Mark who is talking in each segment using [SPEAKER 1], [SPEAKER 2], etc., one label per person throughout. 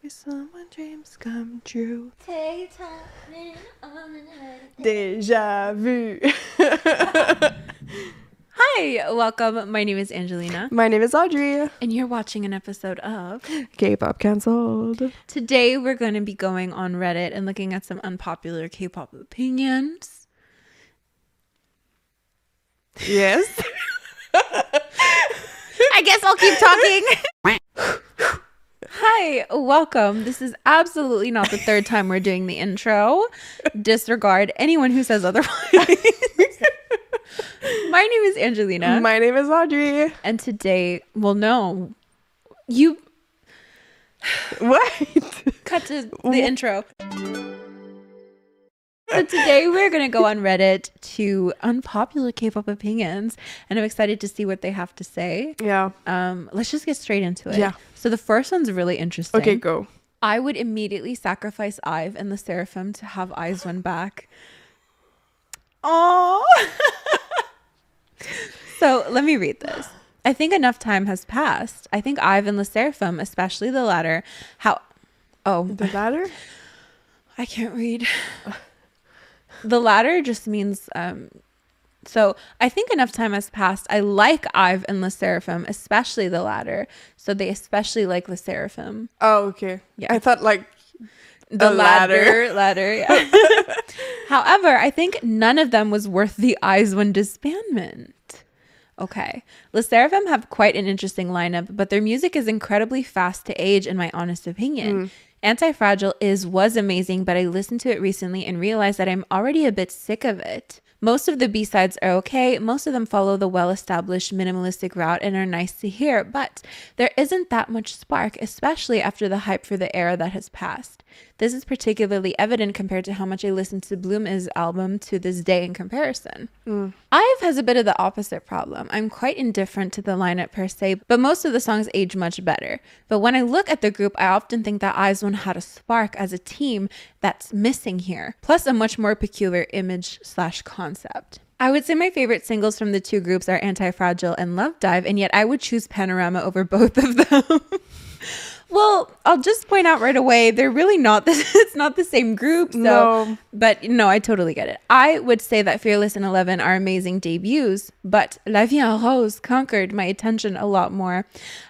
[SPEAKER 1] someone dreams come true.
[SPEAKER 2] Take time on an
[SPEAKER 1] Deja vu.
[SPEAKER 2] Hi, welcome. My name is Angelina.
[SPEAKER 1] My name is Audrey.
[SPEAKER 2] And you're watching an episode of
[SPEAKER 1] Kpop Cancelled.
[SPEAKER 2] Today we're going to be going on Reddit and looking at some unpopular K-pop opinions.
[SPEAKER 1] Yes.
[SPEAKER 2] I guess I'll keep talking. Hi, welcome. This is absolutely not the third time we're doing the intro. Disregard anyone who says otherwise. My name is Angelina.
[SPEAKER 1] My name is Audrey.
[SPEAKER 2] And today, well, no. You...
[SPEAKER 1] What?
[SPEAKER 2] Cut to the intro. So today we're going to go on Reddit to unpopular K-pop opinions, and I'm excited to see what they have to say.
[SPEAKER 1] Yeah.
[SPEAKER 2] Let's just get straight into it.
[SPEAKER 1] Yeah.
[SPEAKER 2] So the first one's really interesting.
[SPEAKER 1] Okay, go.
[SPEAKER 2] I would immediately sacrifice Ive and the Sserafim to have IZ*ONE back. Oh. So let me read this. I think enough time has passed. I think Ive and the Sserafim, especially the latter,
[SPEAKER 1] The latter?
[SPEAKER 2] I can't read. The latter just means, so I think enough time has passed. I like Ive and the Sserafim, especially the latter. So they especially like the Sserafim.
[SPEAKER 1] Oh, okay.
[SPEAKER 2] Yeah.
[SPEAKER 1] I thought like
[SPEAKER 2] The
[SPEAKER 1] a ladder.
[SPEAKER 2] ladder, yeah. However, I think none of them was worth the IZ*ONE disbandment. Okay. The Sserafim have quite an interesting lineup, but their music is incredibly fast to age, in my honest opinion. Anti-Fragile was amazing, but I listened to it recently and realized that I'm already a bit sick of it. Most of the B-sides are okay. Most of them follow the well-established minimalistic route and are nice to hear, but there isn't that much spark, especially after the hype for the era that has passed. This is particularly evident compared to how much I listened to Bloom's album to this day in comparison. IVE has a bit of the opposite problem. I'm quite indifferent to the lineup per se, but most of the songs age much better. But when I look at the group, I often think that IZ*ONE had a spark as a team that's missing here, plus a much more peculiar image/concept. I would say my favorite singles from the two groups are Anti-Fragile and Love Dive, and yet I would choose Panorama over both of them. Well, I'll just point out right away, they're really not it's not the same group. So,
[SPEAKER 1] No.
[SPEAKER 2] But no, I totally get it. I would say that Fearless and 11 are amazing debuts, but La Vie en Rose conquered my attention a lot more.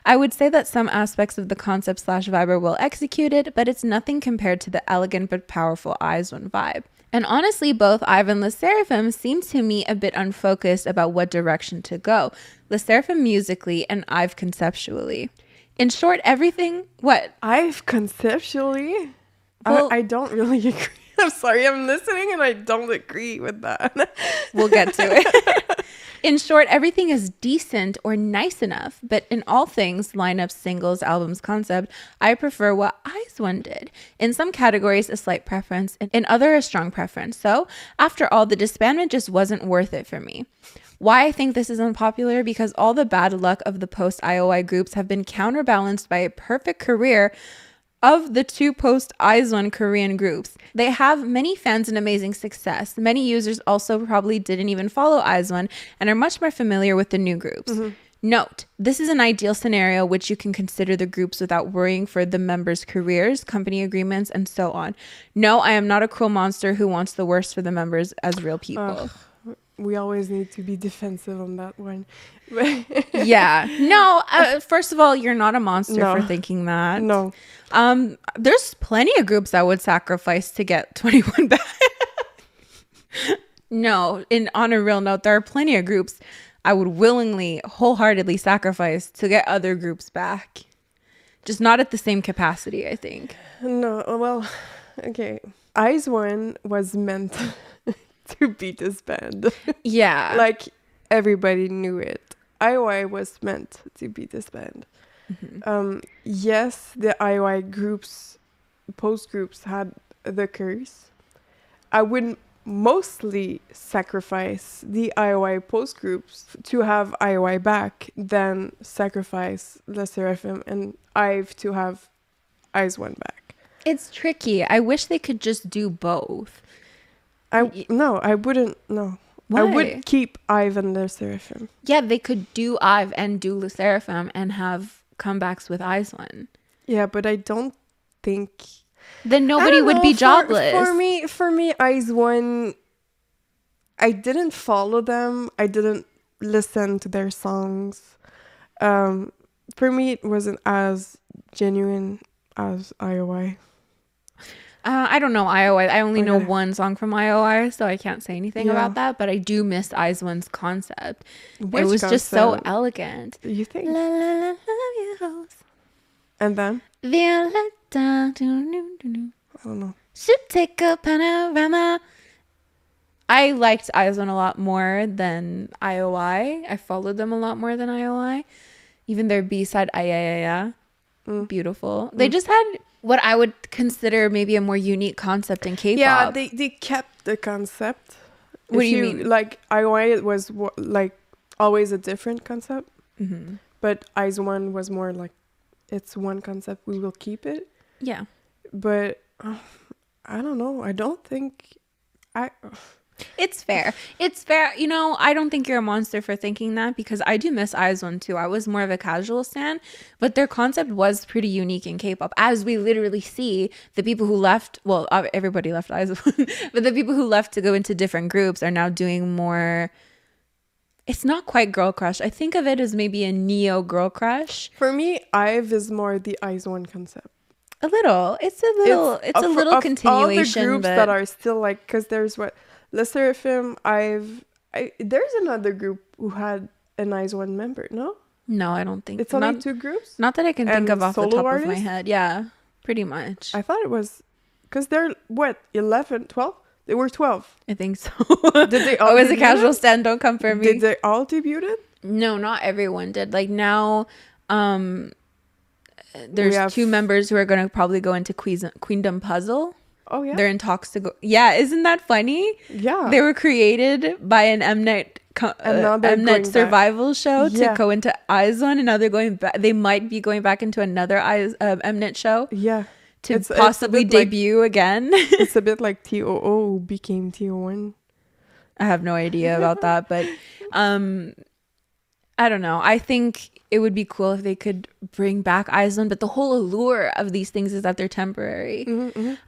[SPEAKER 2] I would say that some aspects of the concept/vibe are well executed, but it's nothing compared to the elegant but powerful IZ*ONE vibe. And honestly, both Ive and Le Sserafim seem to me a bit unfocused about what direction to go. Le Sserafim musically and Ive conceptually. In short, everything... What?
[SPEAKER 1] I've conceptually...
[SPEAKER 2] Well-
[SPEAKER 1] I don't really agree. I'm sorry, I'm listening and I don't agree with that.
[SPEAKER 2] We'll get to it. In short, everything is decent or nice enough, but in all things, lineups, singles, albums, concept, I prefer what IZ*ONE did. In some categories, a slight preference, in other, a strong preference. So, after all, the disbandment just wasn't worth it for me. Why I think this is unpopular? Because all the bad luck of the post-IOI groups have been counterbalanced by a perfect career of the two post-IZ*ONE Korean groups. They have many fans and amazing success. Many users also probably didn't even follow IZ*ONE and are much more familiar with the new groups. Note, this is an ideal scenario which you can consider the groups without worrying for the members' careers, company agreements, and so on. No, I am not a cruel monster who wants the worst for the members as real people.
[SPEAKER 1] We always need to be defensive on that one.
[SPEAKER 2] Yeah. No, first of all, you're not a monster
[SPEAKER 1] No.
[SPEAKER 2] for thinking that.
[SPEAKER 1] No.
[SPEAKER 2] There's plenty of groups I would sacrifice to get 21 back. No, on a real note, there are plenty of groups I would willingly, wholeheartedly sacrifice to get other groups back. Just not at the same capacity, I think.
[SPEAKER 1] No, well, okay. IZ*ONE was meant to be disbanded.
[SPEAKER 2] Yeah.
[SPEAKER 1] Like, everybody knew it. IOI was meant to be disbanded. Yes, the IOI groups, post groups had the curse. I would mostly sacrifice the IOI post groups to have IOI back than sacrifice the Sserafim and IVE to have IZ*ONE back.
[SPEAKER 2] It's tricky. I wish they could just do both.
[SPEAKER 1] I wouldn't. No,
[SPEAKER 2] Why?
[SPEAKER 1] I would keep IVE and the Sserafim.
[SPEAKER 2] Yeah, they could do IVE and do Le Sserafim and have comebacks with IZ*ONE.
[SPEAKER 1] Yeah, but I don't think.
[SPEAKER 2] Then
[SPEAKER 1] I
[SPEAKER 2] nobody
[SPEAKER 1] don't
[SPEAKER 2] would
[SPEAKER 1] know,
[SPEAKER 2] be jobless.
[SPEAKER 1] For me, Eyes One, I didn't follow them. I didn't listen to their songs. For me, it wasn't as genuine as IOI.
[SPEAKER 2] I don't know IOI. I only know
[SPEAKER 1] Okay.
[SPEAKER 2] one song from IOI, so I can't say anything
[SPEAKER 1] Yeah.
[SPEAKER 2] about that. But I do miss Eyes One's concept.
[SPEAKER 1] Which
[SPEAKER 2] it was just so
[SPEAKER 1] concept?
[SPEAKER 2] elegant.
[SPEAKER 1] You think?
[SPEAKER 2] La, la, la, love you, hoes.
[SPEAKER 1] And then?
[SPEAKER 2] Violetta, do-do-do-do.
[SPEAKER 1] I don't know.
[SPEAKER 2] Should take a panorama. I liked Eyes One a lot more than IOI. I followed them a lot more than IOI. Even their B-side, Ayayaya. Beautiful. They just had what I would consider maybe a more unique concept in K-pop.
[SPEAKER 1] Yeah, they kept the concept.
[SPEAKER 2] What
[SPEAKER 1] If
[SPEAKER 2] do you mean?
[SPEAKER 1] Like, IOI, it was like always a different concept.
[SPEAKER 2] Mm-hmm.
[SPEAKER 1] But Eyes One was more like, it's one concept, we will keep it.
[SPEAKER 2] Yeah.
[SPEAKER 1] But I don't know. I don't think
[SPEAKER 2] It's fair. It's fair. You know, I don't think you're a monster for thinking that, because I do miss Eyes One too. I was more of a casual stan, but their concept was pretty unique in K-pop, as we literally see the people who left. Well, everybody left Eyes One, but the people who left to go into different groups are now doing more. It's not quite girl crush. I think of it as maybe a neo girl crush.
[SPEAKER 1] For me, IVE is more the Eyes One concept.
[SPEAKER 2] A little. It's a little continuation.
[SPEAKER 1] All the groups
[SPEAKER 2] but
[SPEAKER 1] that are still like, because there's what Sserafim, there's another group who had an Eyes One member. No,
[SPEAKER 2] no, I don't think
[SPEAKER 1] it's only two groups.
[SPEAKER 2] Not that I can think
[SPEAKER 1] And
[SPEAKER 2] of off the
[SPEAKER 1] solo
[SPEAKER 2] top of my
[SPEAKER 1] artists?
[SPEAKER 2] head. Yeah, pretty much.
[SPEAKER 1] I thought it was because they're what 11, 12? They were 12.
[SPEAKER 2] I think so.
[SPEAKER 1] Did they all?
[SPEAKER 2] Oh, as a
[SPEAKER 1] debut
[SPEAKER 2] casual
[SPEAKER 1] it?
[SPEAKER 2] stan, don't come for me.
[SPEAKER 1] Did they all debuted?
[SPEAKER 2] No, not everyone did. Like now, there's
[SPEAKER 1] have-
[SPEAKER 2] two members who are going to probably go into Queendom Puzzle.
[SPEAKER 1] Oh yeah.
[SPEAKER 2] They're in talks to go. Yeah, isn't that funny?
[SPEAKER 1] Yeah.
[SPEAKER 2] They were created by an Mnet
[SPEAKER 1] And now they're going
[SPEAKER 2] Mnet
[SPEAKER 1] back.
[SPEAKER 2] survival show
[SPEAKER 1] Yeah.
[SPEAKER 2] to go into Eyes One, and now they're going back. They might be going back into another Mnet show
[SPEAKER 1] Yeah.
[SPEAKER 2] to
[SPEAKER 1] It's a
[SPEAKER 2] possibly
[SPEAKER 1] bit like-
[SPEAKER 2] debut again.
[SPEAKER 1] It's a bit like TOO became TO1.
[SPEAKER 2] I have no idea about that, but I don't know. I think it would be cool if they could bring back Eyes One, but the whole allure of these things is that they're temporary.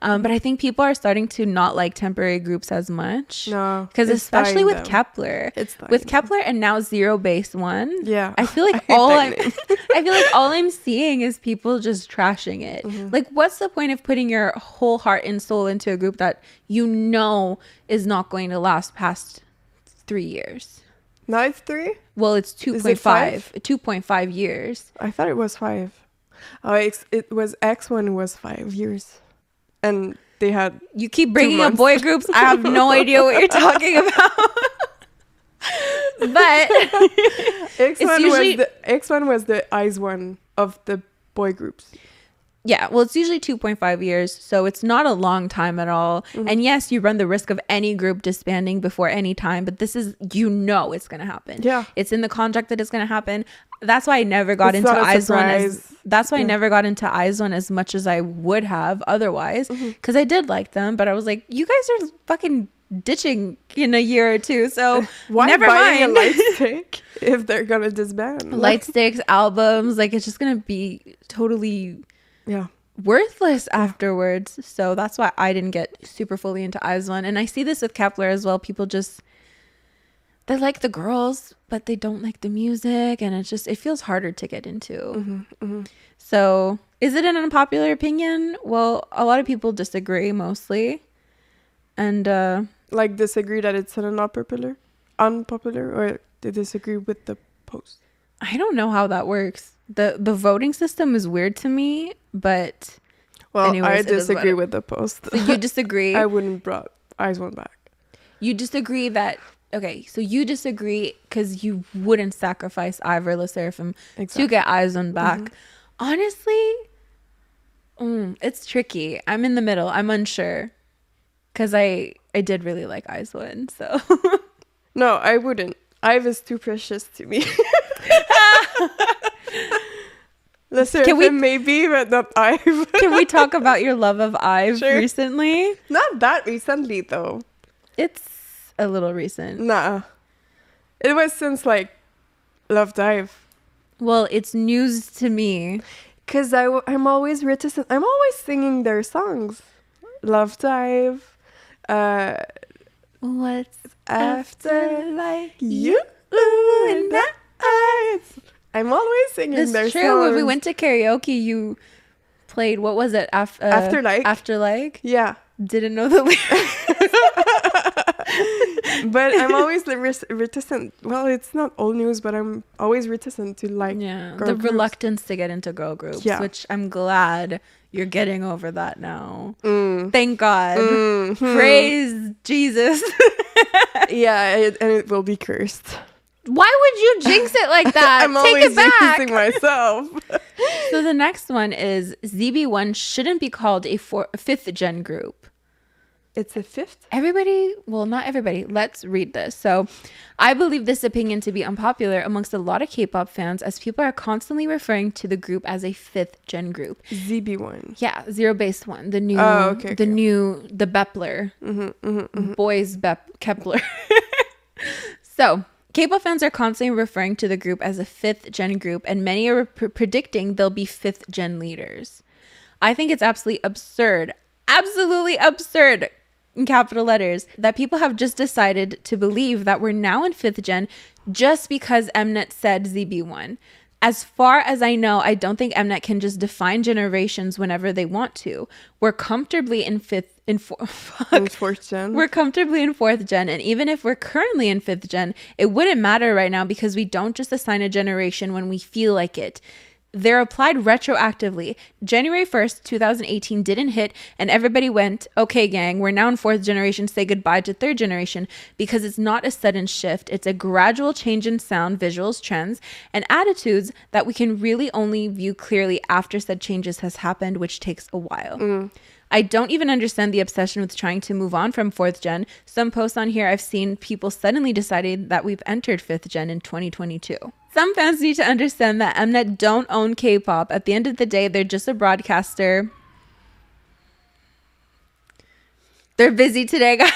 [SPEAKER 2] But I think people are starting to not like temporary groups as much.
[SPEAKER 1] No,
[SPEAKER 2] because
[SPEAKER 1] it's
[SPEAKER 2] especially
[SPEAKER 1] dying
[SPEAKER 2] with
[SPEAKER 1] down.
[SPEAKER 2] Kepler,
[SPEAKER 1] It's dying
[SPEAKER 2] with
[SPEAKER 1] down.
[SPEAKER 2] Kepler and now Zero Base One.
[SPEAKER 1] Yeah.
[SPEAKER 2] I feel like
[SPEAKER 1] I hate
[SPEAKER 2] all
[SPEAKER 1] that
[SPEAKER 2] I'm
[SPEAKER 1] name.
[SPEAKER 2] I feel like all I'm seeing is people just trashing it. Like, what's the point of putting your whole heart and soul into a group that you know is not going to last past 3 years?
[SPEAKER 1] Now it's 3?
[SPEAKER 2] Well, it's
[SPEAKER 1] Is it
[SPEAKER 2] 2.5 years.
[SPEAKER 1] I thought it was 5. Oh, it was X1 who was 5 years. And they had...
[SPEAKER 2] You keep bringing up
[SPEAKER 1] months.
[SPEAKER 2] boy groups. I have no idea what you're talking about. But
[SPEAKER 1] X1 was the Eyes One of the boy groups.
[SPEAKER 2] yeah, well, it's usually 2.5 years, so it's not a long time at all. And yes, you run the risk of any group disbanding before any time, but this is, it's going to happen.
[SPEAKER 1] Yeah.
[SPEAKER 2] It's in the contract that it's going to happen. That's why I never got
[SPEAKER 1] It's
[SPEAKER 2] into
[SPEAKER 1] not a
[SPEAKER 2] Eyes One
[SPEAKER 1] surprise.
[SPEAKER 2] that's why I
[SPEAKER 1] Yeah.
[SPEAKER 2] never got into Eyes One as much as I would have otherwise, because I did like them, but I was like, you guys are fucking ditching in a year or two, so
[SPEAKER 1] Why
[SPEAKER 2] never
[SPEAKER 1] buy a
[SPEAKER 2] mind.
[SPEAKER 1] light stick if they're going to disband?
[SPEAKER 2] Light sticks, albums, like it's just going to be totally
[SPEAKER 1] Yeah.
[SPEAKER 2] worthless afterwards. So that's why I didn't get super fully into Eyes One. And I see this with Kepler as well. People just, they like the girls, but they don't like the music. And it feels harder to get into. So is it an unpopular opinion? Well, a lot of people disagree mostly. And
[SPEAKER 1] Like disagree that it's unpopular, or they disagree with the post.
[SPEAKER 2] I don't know how that works. The voting system is weird to me, but
[SPEAKER 1] Well,
[SPEAKER 2] anyways,
[SPEAKER 1] I
[SPEAKER 2] it is what
[SPEAKER 1] disagree
[SPEAKER 2] it-
[SPEAKER 1] with the post.
[SPEAKER 2] so you disagree.
[SPEAKER 1] I wouldn't brought Eyes One back.
[SPEAKER 2] You disagree that, okay, so you disagree because you wouldn't sacrifice Ivor Seraphim
[SPEAKER 1] Exactly.
[SPEAKER 2] to get Eyes On back. Honestly, it's tricky. I'm in the middle. I'm unsure because I did really like Eyes One. So
[SPEAKER 1] No, I wouldn't. Ive is too precious to me.
[SPEAKER 2] Can we-
[SPEAKER 1] maybe, but not Ive.
[SPEAKER 2] can we talk about your love of Ive
[SPEAKER 1] Sure.
[SPEAKER 2] recently?
[SPEAKER 1] Not that recently, though.
[SPEAKER 2] It's a little recent.
[SPEAKER 1] Nah. It was since, like, Love Dive.
[SPEAKER 2] Well, it's news to me.
[SPEAKER 1] Because I'm always reticent. I'm always singing their songs. Love Dive.
[SPEAKER 2] What's
[SPEAKER 1] After like you and I. I'm always singing
[SPEAKER 2] That's
[SPEAKER 1] their
[SPEAKER 2] true.
[SPEAKER 1] songs.
[SPEAKER 2] When we went to karaoke, you played, what was it?
[SPEAKER 1] After Like.
[SPEAKER 2] After Like?
[SPEAKER 1] Yeah.
[SPEAKER 2] Didn't know the lyrics.
[SPEAKER 1] But I'm always reticent. Well, it's not old news, but I'm always reticent to like
[SPEAKER 2] Yeah,
[SPEAKER 1] girl
[SPEAKER 2] the
[SPEAKER 1] groups.
[SPEAKER 2] reluctance to get into girl groups,
[SPEAKER 1] Yeah.
[SPEAKER 2] which I'm glad you're getting over that now.
[SPEAKER 1] Mm.
[SPEAKER 2] Thank God.
[SPEAKER 1] Mhm.
[SPEAKER 2] Praise Jesus.
[SPEAKER 1] Yeah, and it will be cursed.
[SPEAKER 2] Why would you jinx it like that?
[SPEAKER 1] I'm
[SPEAKER 2] Take
[SPEAKER 1] always
[SPEAKER 2] it back.
[SPEAKER 1] jinxing myself.
[SPEAKER 2] So the next one is ZB1 shouldn't be called a fifth gen group.
[SPEAKER 1] It's a fifth?
[SPEAKER 2] Everybody, well, not everybody. Let's read this. So, I believe this opinion to be unpopular amongst a lot of K-pop fans as people are constantly referring to the group as a fifth gen group.
[SPEAKER 1] ZB1.
[SPEAKER 2] Yeah, Zero Base One, the new, the Bepler, boys Kepler. So, K-pop fans are constantly referring to the group as a fifth gen group, and many are predicting they'll be fifth gen leaders. I think it's absolutely absurd in capital letters that people have just decided to believe that we're now in fifth gen just because Mnet said ZB1. As far as I know, I don't think Mnet can just define generations whenever they want to. We're comfortably in fourth gen. We're comfortably in fourth gen, and even if we're currently in fifth gen, it wouldn't matter right now because we don't just assign a generation when we feel like it. They're applied retroactively. January 1st, 2018 didn't hit and everybody went, okay, gang, we're now in fourth generation, say goodbye to third generation, because it's not a sudden shift. It's a gradual change in sound, visuals, trends, and attitudes that we can really only view clearly after said changes has happened, which takes a while. I don't even understand the obsession with trying to move on from fourth gen. Some posts on here I've seen people suddenly deciding that we've entered fifth gen in 2022. Some fans need to understand that Mnet don't own K-pop. At the end of the day, they're just a broadcaster. They're busy today, guys.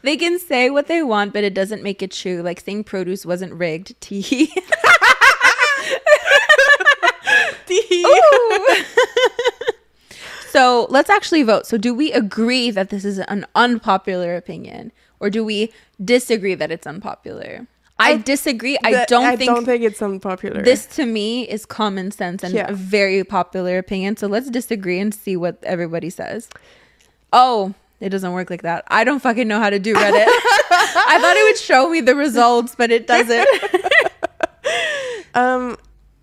[SPEAKER 2] They can say what they want, but it doesn't make it true. Like saying produce wasn't rigged. Tee. So let's actually vote. So do we agree that this is an unpopular opinion? Or do we disagree that it's unpopular? I disagree. I don't think
[SPEAKER 1] it's unpopular.
[SPEAKER 2] This to me is common sense and a very popular opinion. So let's disagree and see what everybody says. Oh, it doesn't work like that. I don't fucking know how to do Reddit. I thought it would show me the results, but it doesn't.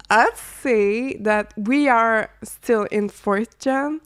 [SPEAKER 1] I'd say that we are still in fourth gen,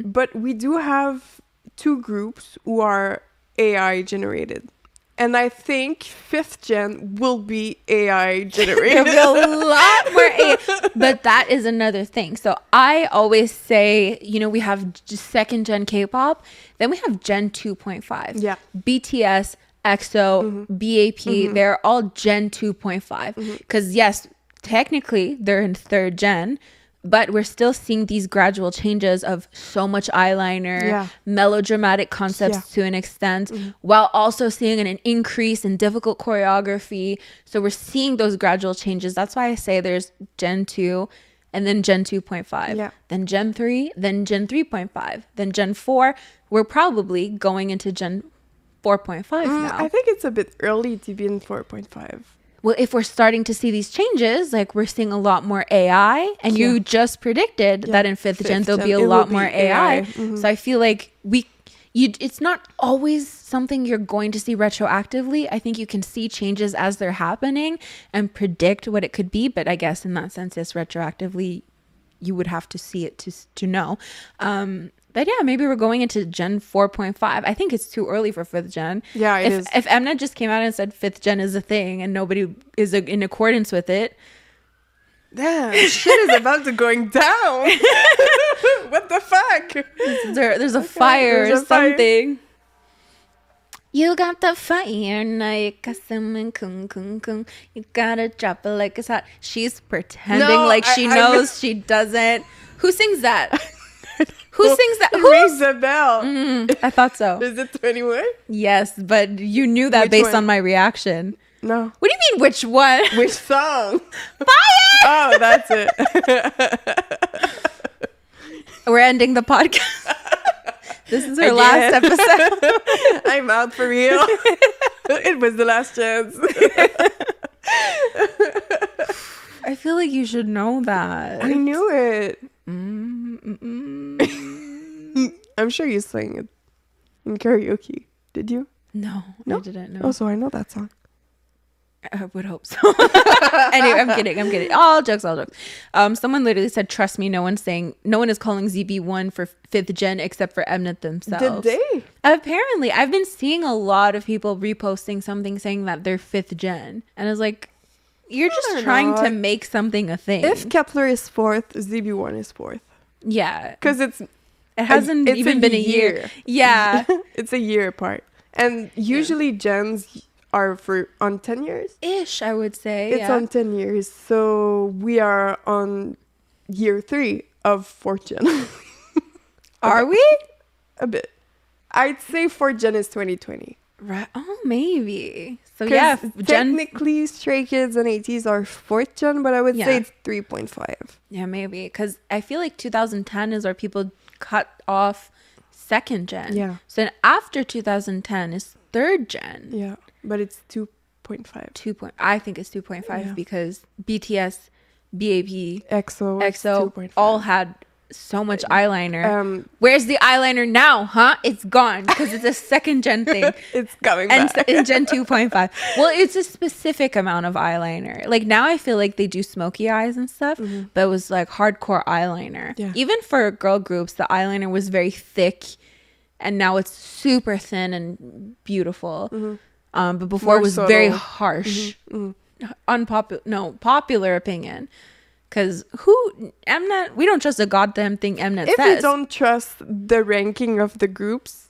[SPEAKER 1] but we do have two groups who are AI generated. And I think fifth gen will be AI generated.
[SPEAKER 2] There'll be a lot more AI. But that is another thing. So I always say, we have second gen K-pop, then we have Gen 2.5.
[SPEAKER 1] Yeah.
[SPEAKER 2] BTS, EXO, BAP, they're all Gen 2.5. Because yes, technically they're in third gen, but we're still seeing these gradual changes of so much eyeliner, melodramatic concepts to an extent, while also seeing an increase in difficult choreography. So we're seeing those gradual changes. That's why I say there's Gen 2 and then Gen 2.5, then Gen 3, then Gen 3.5, then Gen 4. We're probably going into Gen 4.5 now.
[SPEAKER 1] I think it's a bit early to be in 4.5.
[SPEAKER 2] Well, if we're starting to see these changes, like we're seeing a lot more AI, and you just predicted that in fifth gen there'll be a lot more AI. So I feel like it's not always something you're going to see retroactively. I think you can see changes as they're happening and predict what it could be. But I guess in that sense, yes, retroactively, you would have to see it to know. But yeah, maybe we're going into Gen 4.5. I think it's too early for fifth gen.
[SPEAKER 1] Yeah, it is.
[SPEAKER 2] If Mnet just came out and said fifth gen is a thing and nobody is in accordance with it.
[SPEAKER 1] Damn, shit is about to going down. What the fuck?
[SPEAKER 2] There's a fire or something. You got the fire, now you got some kung kung kung. You gotta drop it like it's hot. She's pretending like she knows she doesn't. Who sings that? Who sings that?
[SPEAKER 1] Who rings the bell?
[SPEAKER 2] I thought so.
[SPEAKER 1] Is it 21?
[SPEAKER 2] Yes, but you knew that based on my reaction.
[SPEAKER 1] No.
[SPEAKER 2] What do you mean, which one?
[SPEAKER 1] Which song?
[SPEAKER 2] Fire!
[SPEAKER 1] Oh, that's it.
[SPEAKER 2] We're ending the podcast. This is our
[SPEAKER 1] Again.
[SPEAKER 2] last episode.
[SPEAKER 1] I'm out for real. It was the last chance.
[SPEAKER 2] I feel like you should know that.
[SPEAKER 1] I knew it.
[SPEAKER 2] Mm-mm.
[SPEAKER 1] I'm sure you sang it in karaoke. Did you?
[SPEAKER 2] No,
[SPEAKER 1] No?
[SPEAKER 2] I didn't know.
[SPEAKER 1] Oh, so I know that song.
[SPEAKER 2] I would hope so. Anyway, I'm kidding. All jokes. Someone literally said, "Trust me, no one is calling ZB1 for 5th gen except for Mnet themselves."
[SPEAKER 1] Did they?
[SPEAKER 2] Apparently, I've been seeing a lot of people reposting something saying that they're 5th gen, and I was like, "You're just trying to make something a thing."
[SPEAKER 1] If Kepler is 4th, ZB1 is 4th.
[SPEAKER 2] Yeah,
[SPEAKER 1] Because it
[SPEAKER 2] hasn't even been a year. Yeah,
[SPEAKER 1] it's a year apart, and usually gens are on 10 years.
[SPEAKER 2] ish, I would say.
[SPEAKER 1] It's on 10 years, so we are on year 3 of 4th gen.
[SPEAKER 2] Are we?
[SPEAKER 1] A bit. I'd say 4th gen is 2020.
[SPEAKER 2] Right. Oh, maybe. So
[SPEAKER 1] 'Cause
[SPEAKER 2] yeah,
[SPEAKER 1] technically Stray Kids and ATs are 4th gen, but I would say
[SPEAKER 2] Yeah.
[SPEAKER 1] it's 3.5.
[SPEAKER 2] Yeah, maybe. Because I feel like 2010 is where people cut off 2nd gen.
[SPEAKER 1] Yeah.
[SPEAKER 2] So then after 2010 is 3rd gen.
[SPEAKER 1] Yeah, but it's 2.5.
[SPEAKER 2] I think it's 2.5
[SPEAKER 1] Yeah.
[SPEAKER 2] because BTS, BAP,
[SPEAKER 1] EXO,
[SPEAKER 2] EXO
[SPEAKER 1] 2.5.
[SPEAKER 2] all had so much eyeliner.
[SPEAKER 1] Um,
[SPEAKER 2] Where's the eyeliner now, huh? It's gone because it's a 2nd gen thing.
[SPEAKER 1] it's coming
[SPEAKER 2] And
[SPEAKER 1] back.
[SPEAKER 2] in Gen 2.5. Well, it's a specific amount of eyeliner. Like now I feel like they do smoky eyes and stuff, but it was like hardcore eyeliner.
[SPEAKER 1] Yeah.
[SPEAKER 2] Even for girl groups, the eyeliner was very thick and now it's super thin and beautiful. But before
[SPEAKER 1] More
[SPEAKER 2] it was
[SPEAKER 1] subtle.
[SPEAKER 2] very harsh. Popular opinion. Because Mnet, we don't trust a goddamn thing Mnet
[SPEAKER 1] If
[SPEAKER 2] says.
[SPEAKER 1] we don't trust the ranking of the groups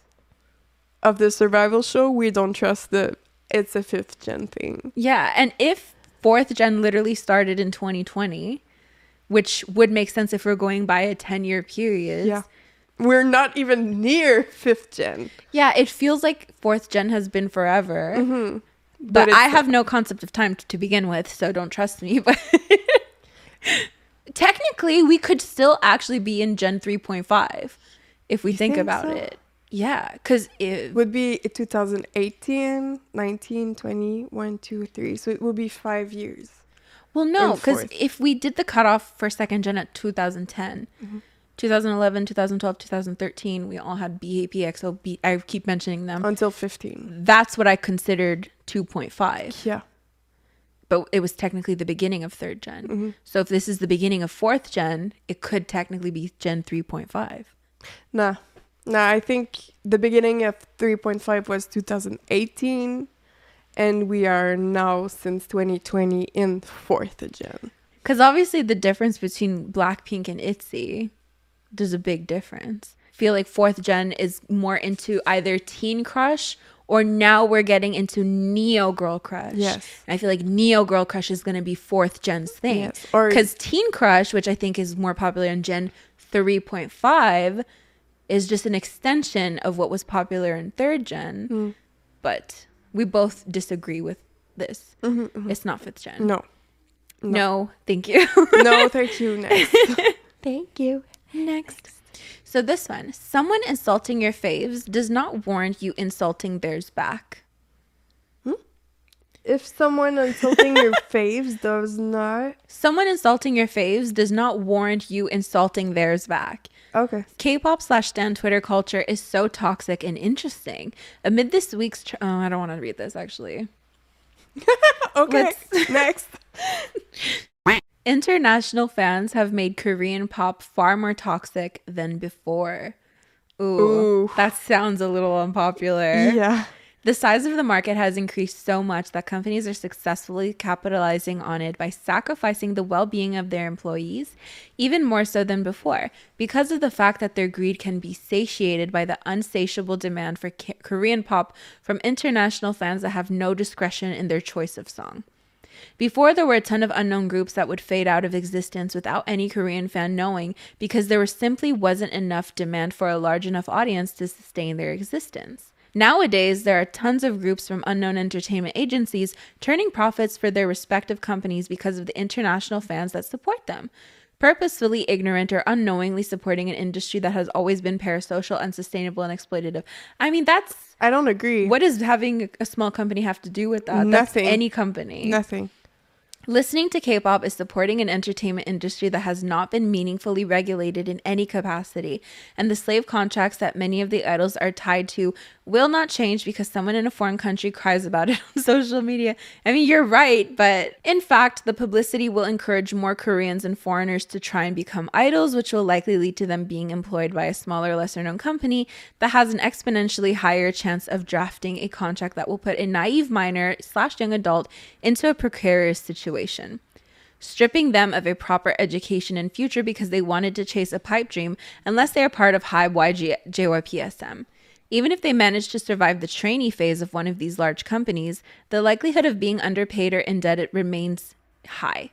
[SPEAKER 1] of the survival show, we don't trust it's a 5th gen thing.
[SPEAKER 2] Yeah, and if 4th gen literally started in 2020, which would make sense if we're going by a 10-year period.
[SPEAKER 1] Yeah. We're not even near 5th gen.
[SPEAKER 2] Yeah, it feels like 4th gen has been forever.
[SPEAKER 1] But
[SPEAKER 2] But I have no concept of time to begin with, so don't trust me. But technically, we could still actually be in Gen 3.5 if we think about
[SPEAKER 1] so?
[SPEAKER 2] it. Yeah, because it
[SPEAKER 1] Would be 2018, 19, 20, 1, 2, 3. So it will be 5 years.
[SPEAKER 2] well, no,
[SPEAKER 1] in
[SPEAKER 2] because
[SPEAKER 1] 4th.
[SPEAKER 2] if we did the cutoff for 2nd gen at 2010, 2011, 2012, 2013, we all had BAP, EXO, I keep mentioning them.
[SPEAKER 1] Until 15.
[SPEAKER 2] That's what I considered 2.5.
[SPEAKER 1] Yeah.
[SPEAKER 2] But it was technically the beginning of 3rd gen. So if this is the beginning of 4th gen, it could technically be Gen 3.5.
[SPEAKER 1] Nah, I think the beginning of 3.5 was 2018. And we are now, since 2020, in 4th gen.
[SPEAKER 2] Because obviously the difference between Blackpink and ITZY, there's a big difference. I feel like 4th gen is more into either teen crush or now we're getting into neo girl crush.
[SPEAKER 1] Yes.
[SPEAKER 2] And I feel like neo girl crush is going to be 4th gen's thing.
[SPEAKER 1] Yes. Or
[SPEAKER 2] Because teen crush, which I think is more popular in Gen 3.5, is just an extension of what was popular in 3rd gen. But we both disagree with this. It's not 5th gen.
[SPEAKER 1] No,
[SPEAKER 2] Thank you.
[SPEAKER 1] no, thank you. Next.
[SPEAKER 2] Thank you. Next. So this one, someone insulting your faves does not warrant you insulting theirs back.
[SPEAKER 1] If someone insulting your faves does not...
[SPEAKER 2] Someone insulting your faves does not warrant you insulting theirs back.
[SPEAKER 1] Okay.
[SPEAKER 2] K-pop/stan Twitter culture is so toxic and interesting. Amid this week's... I don't want to read this, actually.
[SPEAKER 1] Okay, next.
[SPEAKER 2] International fans have made Korean pop far more toxic than before. Ooh. That sounds a little unpopular.
[SPEAKER 1] Yeah.
[SPEAKER 2] The size of the market has increased so much that companies are successfully capitalizing on it by sacrificing the well-being of their employees, even more so than before, because of the fact that their greed can be satiated by the unsatiable demand for Korean pop from international fans that have no discretion in their choice of song. Before, there were a ton of unknown groups that would fade out of existence without any Korean fan knowing because there simply wasn't enough demand for a large enough audience to sustain their existence. Nowadays, there are tons of groups from unknown entertainment agencies turning profits for their respective companies because of the international fans that support them. Purposefully ignorant or unknowingly supporting an industry that has always been parasocial, unsustainable, and exploitative. I mean,
[SPEAKER 1] I don't agree.
[SPEAKER 2] What does having a small company have to do with that?
[SPEAKER 1] Nothing.
[SPEAKER 2] That's any company.
[SPEAKER 1] Nothing.
[SPEAKER 2] Listening to K-pop is supporting an entertainment industry that has not been meaningfully regulated in any capacity, and the slave contracts that many of the idols are tied to will not change because someone in a foreign country cries about it on social media. I mean, you're right, but in fact, the publicity will encourage more Koreans and foreigners to try and become idols, which will likely lead to them being employed by a smaller, lesser-known company that has an exponentially higher chance of drafting a contract that will put a naive minor/young adult into a precarious situation, stripping them of a proper education and future because they wanted to chase a pipe dream unless they are part of high JYPSM. Even if they manage to survive the trainee phase of one of these large companies, the likelihood of being underpaid or indebted remains high.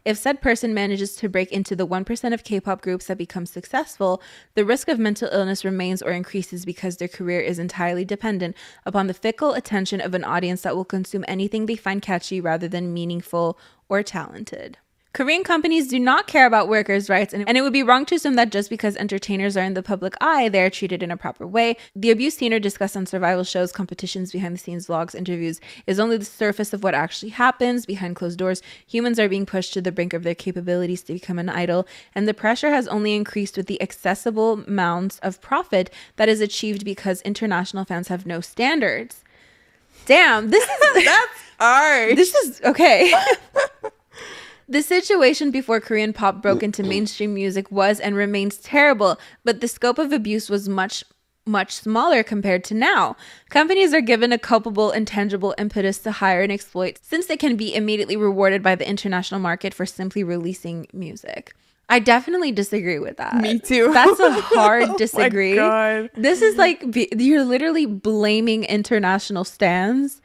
[SPEAKER 2] If said person manages to break into the 1% of K-pop groups that become successful, the risk of mental illness remains or increases because their career is entirely dependent upon the fickle attention of an audience that will consume anything they find catchy rather than meaningful or talented. Korean companies do not care about workers' rights, and it would be wrong to assume that just because entertainers are in the public eye, they are treated in a proper way. The abuse seen or discussed on survival shows, competitions, behind-the-scenes vlogs, interviews is only the surface of what actually happens. Behind closed doors, humans are being pushed to the brink of their capabilities to become an idol, and the pressure has only increased with the accessible amounts of profit that is achieved because international fans have no standards. Damn, this is...
[SPEAKER 1] That's art.
[SPEAKER 2] This is... Okay. The situation before Korean pop broke into mainstream music was and remains terrible, but the scope of abuse was much smaller compared to now. Companies are given a culpable, intangible impetus to hire and exploit since they can be immediately rewarded by the international market for simply releasing music. I definitely disagree with that.
[SPEAKER 1] Me too.
[SPEAKER 2] That's a hard disagree.
[SPEAKER 1] Oh my God.
[SPEAKER 2] This is like, you're literally blaming international stans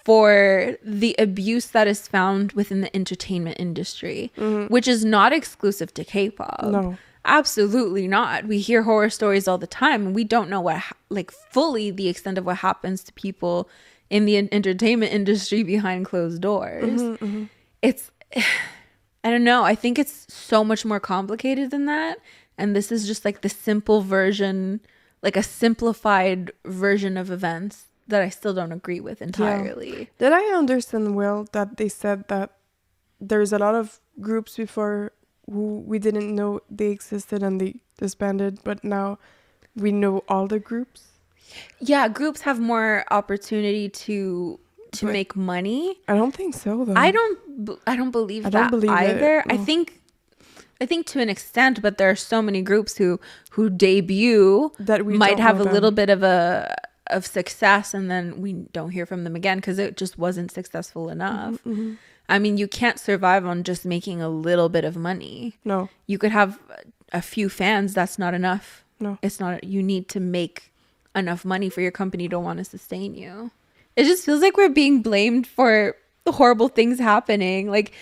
[SPEAKER 2] for the abuse that is found within the entertainment industry, which is not exclusive to K-pop.
[SPEAKER 1] No.
[SPEAKER 2] Absolutely not. We hear horror stories all the time, and we don't know what, fully the extent of what happens to people in the entertainment industry behind closed doors. It's, I don't know. I think it's so much more complicated than that. And this is just like the simple version, like a simplified version of events that I still don't agree with entirely.
[SPEAKER 1] Yeah. Did I understand well that they said that there's a lot of groups before who we didn't know they existed and they disbanded, but now we know all the groups?
[SPEAKER 2] Yeah, groups have more opportunity to make money.
[SPEAKER 1] I don't think so, though.
[SPEAKER 2] I don't believe
[SPEAKER 1] I
[SPEAKER 2] that
[SPEAKER 1] don't believe
[SPEAKER 2] either.
[SPEAKER 1] it. No.
[SPEAKER 2] I think to an extent, but there are so many groups who debut
[SPEAKER 1] that we
[SPEAKER 2] might
[SPEAKER 1] don't
[SPEAKER 2] have
[SPEAKER 1] know
[SPEAKER 2] a
[SPEAKER 1] them.
[SPEAKER 2] little bit of success, and then we don't hear from them again because it just wasn't successful enough. I mean, you can't survive on just making a little bit of money.
[SPEAKER 1] No.
[SPEAKER 2] You could have a few fans. That's not enough.
[SPEAKER 1] No.
[SPEAKER 2] It's not. You need to make enough money for your company to want to sustain you. It just feels like we're being blamed for the horrible things happening. Like,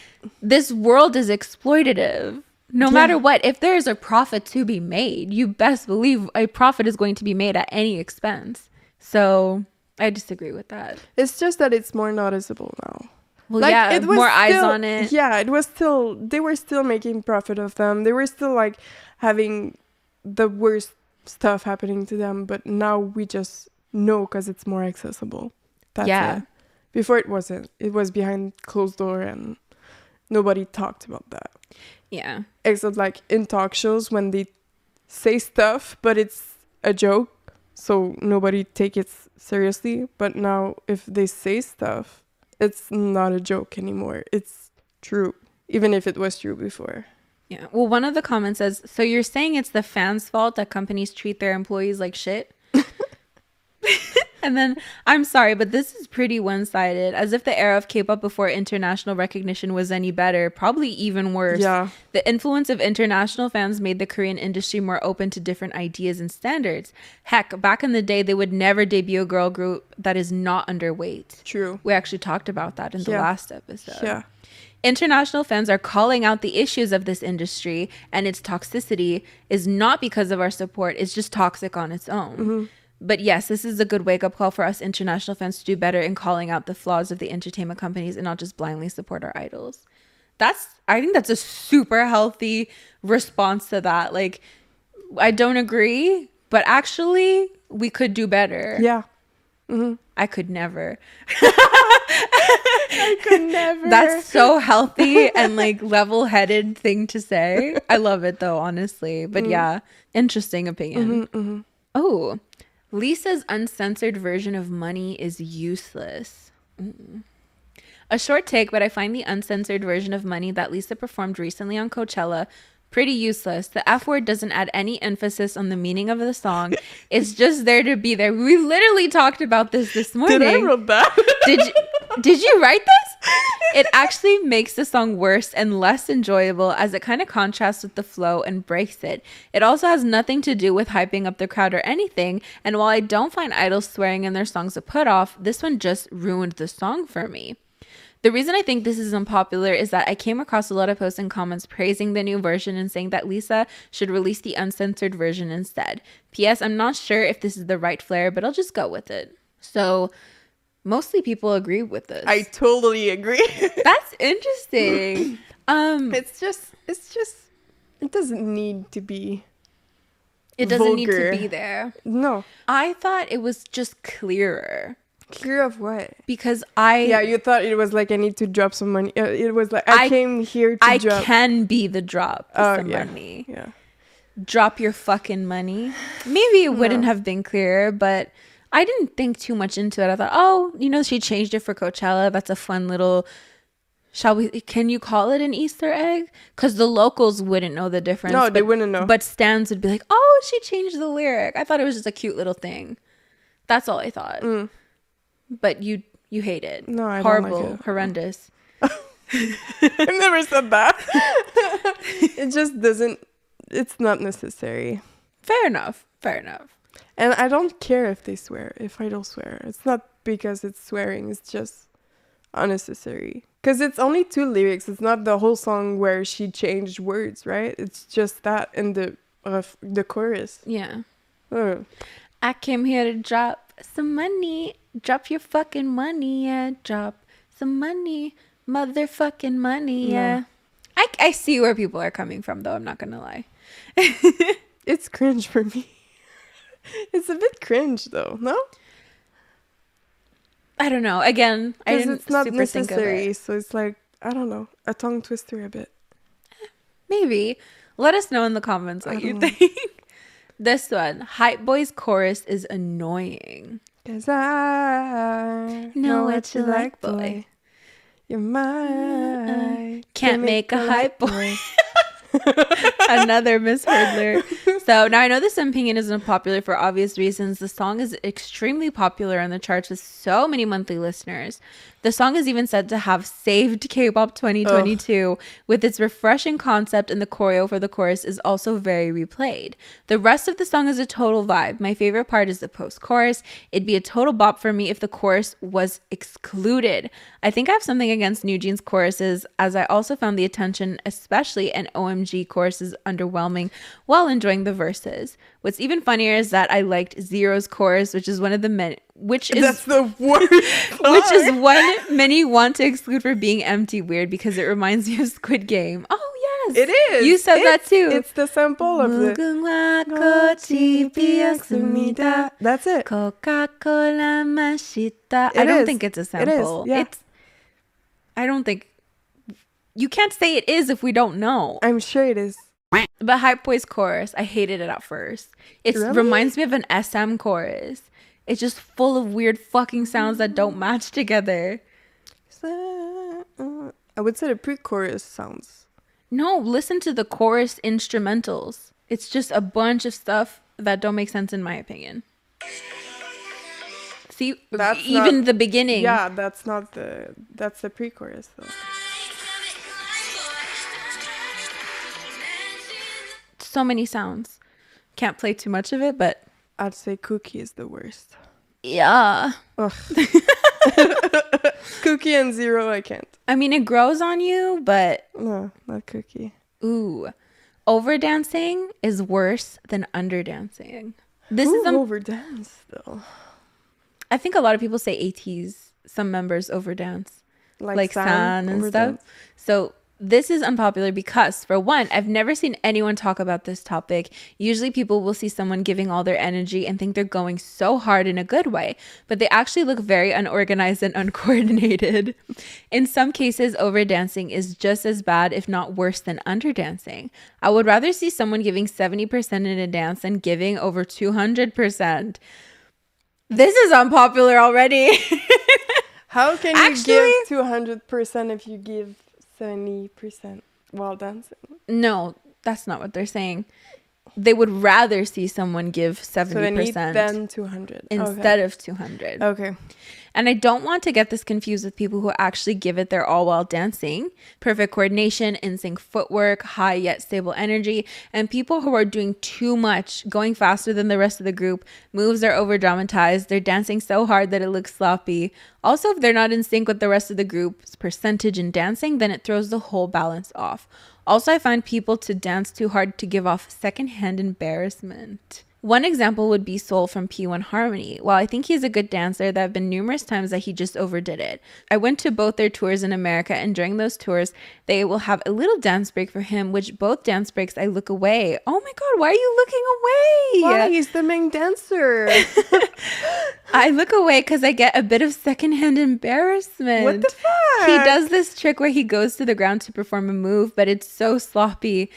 [SPEAKER 2] this world is exploitative. No matter what, if there is a profit to be made, you best believe a profit is going to be made at any expense. So I disagree with that.
[SPEAKER 1] It's just that it's more noticeable now.
[SPEAKER 2] Well, yeah,
[SPEAKER 1] it was
[SPEAKER 2] more eyes
[SPEAKER 1] still,
[SPEAKER 2] on it.
[SPEAKER 1] Yeah, it was still, they were still making profit of them. They were still like having the worst stuff happening to them. But now we just know because it's more accessible. That's it. Before it wasn't. It was behind closed door and nobody talked about that.
[SPEAKER 2] Yeah.
[SPEAKER 1] Except like in talk shows when they say stuff, but it's a joke. So nobody take it seriously. But now if they say stuff, it's not a joke anymore. It's true. Even if it was true before.
[SPEAKER 2] Yeah. Well, one of the comments says, so you're saying it's the fans' fault that companies treat their employees like shit? And then, I'm sorry, but this is pretty one-sided. As if the era of K-pop before international recognition was any better. Probably even worse.
[SPEAKER 1] Yeah.
[SPEAKER 2] The influence of international fans made the Korean industry more open to different ideas and standards. Heck, back in the day, they would never debut a girl group that is not underweight.
[SPEAKER 1] True.
[SPEAKER 2] We actually talked about that in the last episode.
[SPEAKER 1] Yeah.
[SPEAKER 2] International fans are calling out the issues of this industry, and its toxicity is not because of our support. It's just toxic on its own. But yes, this is a good wake-up call for us international fans to do better in calling out the flaws of the entertainment companies and not just blindly support our idols. I think that's a super healthy response to that. Like, I don't agree, but actually we could do better.
[SPEAKER 1] Yeah. Mm-hmm.
[SPEAKER 2] I could never.
[SPEAKER 1] I could never.
[SPEAKER 2] That's so healthy and like level-headed thing to say. I love it though, honestly. But yeah, interesting opinion.
[SPEAKER 1] Mm-hmm, mm-hmm.
[SPEAKER 2] Oh, Lisa's uncensored version of Money is useless. A short take, but I find the uncensored version of Money that Lisa performed recently on Coachella pretty useless. The F word doesn't add any emphasis on the meaning of the song. It's just there to be there. We literally talked about this morning.
[SPEAKER 1] Did I wrote that?
[SPEAKER 2] Did you write this? It actually makes the song worse and less enjoyable as it kind of contrasts with the flow and breaks it. It also has nothing to do with hyping up the crowd or anything. And while I don't find idols swearing in their songs a put off, this one just ruined the song for me. The reason I think this is unpopular is that I came across a lot of posts and comments praising the new version and saying that Lisa should release the uncensored version instead. P.S. I'm not sure if this is the right flair, but I'll just go with it. So mostly people agree with this.
[SPEAKER 1] I totally agree.
[SPEAKER 2] That's interesting.
[SPEAKER 1] It's just it doesn't need to be.
[SPEAKER 2] It doesn't
[SPEAKER 1] vulgar.
[SPEAKER 2] need to be there.
[SPEAKER 1] No.
[SPEAKER 2] I thought it was just clearer.
[SPEAKER 1] Clear of what?
[SPEAKER 2] Because
[SPEAKER 1] Yeah, you thought it was like I need to drop some money. It was like I came here to drop.
[SPEAKER 2] I can be the drop of some money.
[SPEAKER 1] Yeah.
[SPEAKER 2] Drop your fucking money. Maybe it wouldn't have been clearer, but I didn't think too much into it. I thought, oh, she changed it for Coachella. That's a fun little, can you call it an Easter egg? Because the locals wouldn't know the difference.
[SPEAKER 1] No, they wouldn't know.
[SPEAKER 2] But stans would be like, oh, she changed the lyric. I thought it was just a cute little thing. That's all I thought. But you hate it.
[SPEAKER 1] No, I
[SPEAKER 2] Horrible,
[SPEAKER 1] don't like it.
[SPEAKER 2] horrendous.
[SPEAKER 1] I've never said that. It just doesn't. It's not necessary.
[SPEAKER 2] Fair enough.
[SPEAKER 1] And I don't care if they swear. If idols swear, it's not because it's swearing. It's just unnecessary. Because it's only 2 lyrics. It's not the whole song where she changed words, right? It's just that in the chorus.
[SPEAKER 2] Yeah.
[SPEAKER 1] Oh.
[SPEAKER 2] I came here to drop some money. Drop your fucking money, yeah. Drop some money. Motherfucking money, yeah. I see where people are coming from, though. I'm not going to lie.
[SPEAKER 1] It's cringe for me. It's a bit cringe, though. No?
[SPEAKER 2] I don't know. Again, I didn't
[SPEAKER 1] it's not
[SPEAKER 2] super
[SPEAKER 1] necessary,
[SPEAKER 2] think of it.
[SPEAKER 1] so it's like, I don't know, a tongue twister a bit.
[SPEAKER 2] Maybe. Let us know in the comments what you think. This one. Hype Boy's chorus is annoying.
[SPEAKER 1] 'Cause I know what you like, boy. You're mine.
[SPEAKER 2] Can't make a hype boy. Another misheard lyric. So now I know this opinion isn't popular for obvious reasons. The song is extremely popular on the charts with so many monthly listeners. The song is even said to have saved K-pop 2022 with its refreshing concept, and the choreo for the chorus is also very replayed. The rest of the song is a total vibe. My favorite part is the post-chorus. It'd be a total bop for me if the chorus was excluded. I think I have something against New Jeans choruses, as I also found the attention, especially an OMG choruses, underwhelming while enjoying the verses. What's even funnier is that I liked Zero's chorus, which is one of the many,
[SPEAKER 1] that's the worst part.
[SPEAKER 2] Which is one many want to exclude for being empty weird, because it reminds me of Squid Game. Oh yes,
[SPEAKER 1] it is.
[SPEAKER 2] You said that too.
[SPEAKER 1] It's the sample of the. That's it.
[SPEAKER 2] Coca-Cola 맛있다. I don't think it's a sample.
[SPEAKER 1] It is. Yeah.
[SPEAKER 2] I don't think you can't say it is if we don't know.
[SPEAKER 1] I'm sure it is.
[SPEAKER 2] But Hype Boy's chorus, I hated it at first. It reminds me of an SM chorus. It's just full of weird fucking sounds that don't match together.
[SPEAKER 1] I would say the pre-chorus sounds.
[SPEAKER 2] No, listen to the chorus instrumentals. It's just a bunch of stuff that don't make sense in my opinion. See,
[SPEAKER 1] that's
[SPEAKER 2] even the beginning.
[SPEAKER 1] Yeah, that's the pre-chorus though.
[SPEAKER 2] So many sounds. Can't play too much of it, but
[SPEAKER 1] I'd say Cookie is the worst.
[SPEAKER 2] Yeah.
[SPEAKER 1] Ugh. Cookie and Zero, I can't.
[SPEAKER 2] I mean, it grows on you, but
[SPEAKER 1] no, not Cookie.
[SPEAKER 2] Ooh. Overdancing is worse than Underdancing. This
[SPEAKER 1] Who
[SPEAKER 2] is
[SPEAKER 1] overdanced though?
[SPEAKER 2] I think a lot of people say ATs, some members overdance, like
[SPEAKER 1] San
[SPEAKER 2] San and
[SPEAKER 1] overdance?
[SPEAKER 2] stuff. So this is unpopular because, for one, I've never seen anyone talk about this topic. Usually people will see someone giving all their energy and think they're going so hard in a good way, but they actually look very unorganized and uncoordinated. In some cases, overdancing is just as bad, if not worse, than underdancing. I would rather see someone giving 70% in a dance than giving over 200%. This is unpopular already.
[SPEAKER 1] How can you
[SPEAKER 2] Actually-
[SPEAKER 1] give 200% if you give 70% while dancing?
[SPEAKER 2] No, that's not what they're saying. They would rather see someone give 70%
[SPEAKER 1] So they need then 200
[SPEAKER 2] instead of 200.
[SPEAKER 1] Okay.
[SPEAKER 2] And I don't want to get this confused with people who actually give it their all while dancing. Perfect coordination, in-sync footwork, high yet stable energy, and people who are doing too much, going faster than the rest of the group. Moves are over-dramatized. They're dancing so hard that it looks sloppy. Also, if they're not in sync with the rest of the group's percentage in dancing, then it throws the whole balance off. Also, I find people to dance too hard to give off secondhand embarrassment. One example would be Soul from P1 Harmony. While I think he's a good dancer, there have been numerous times that he just overdid it. I went to both their tours in America, and during those tours, they will have a little dance break for him, which both dance breaks I look away. Oh my god, why are you looking away?
[SPEAKER 1] Why? He's the main dancer.
[SPEAKER 2] I look away because I get a bit of secondhand embarrassment.
[SPEAKER 1] What the fuck?
[SPEAKER 2] He does this trick where he goes to the ground to perform a move, but it's so sloppy.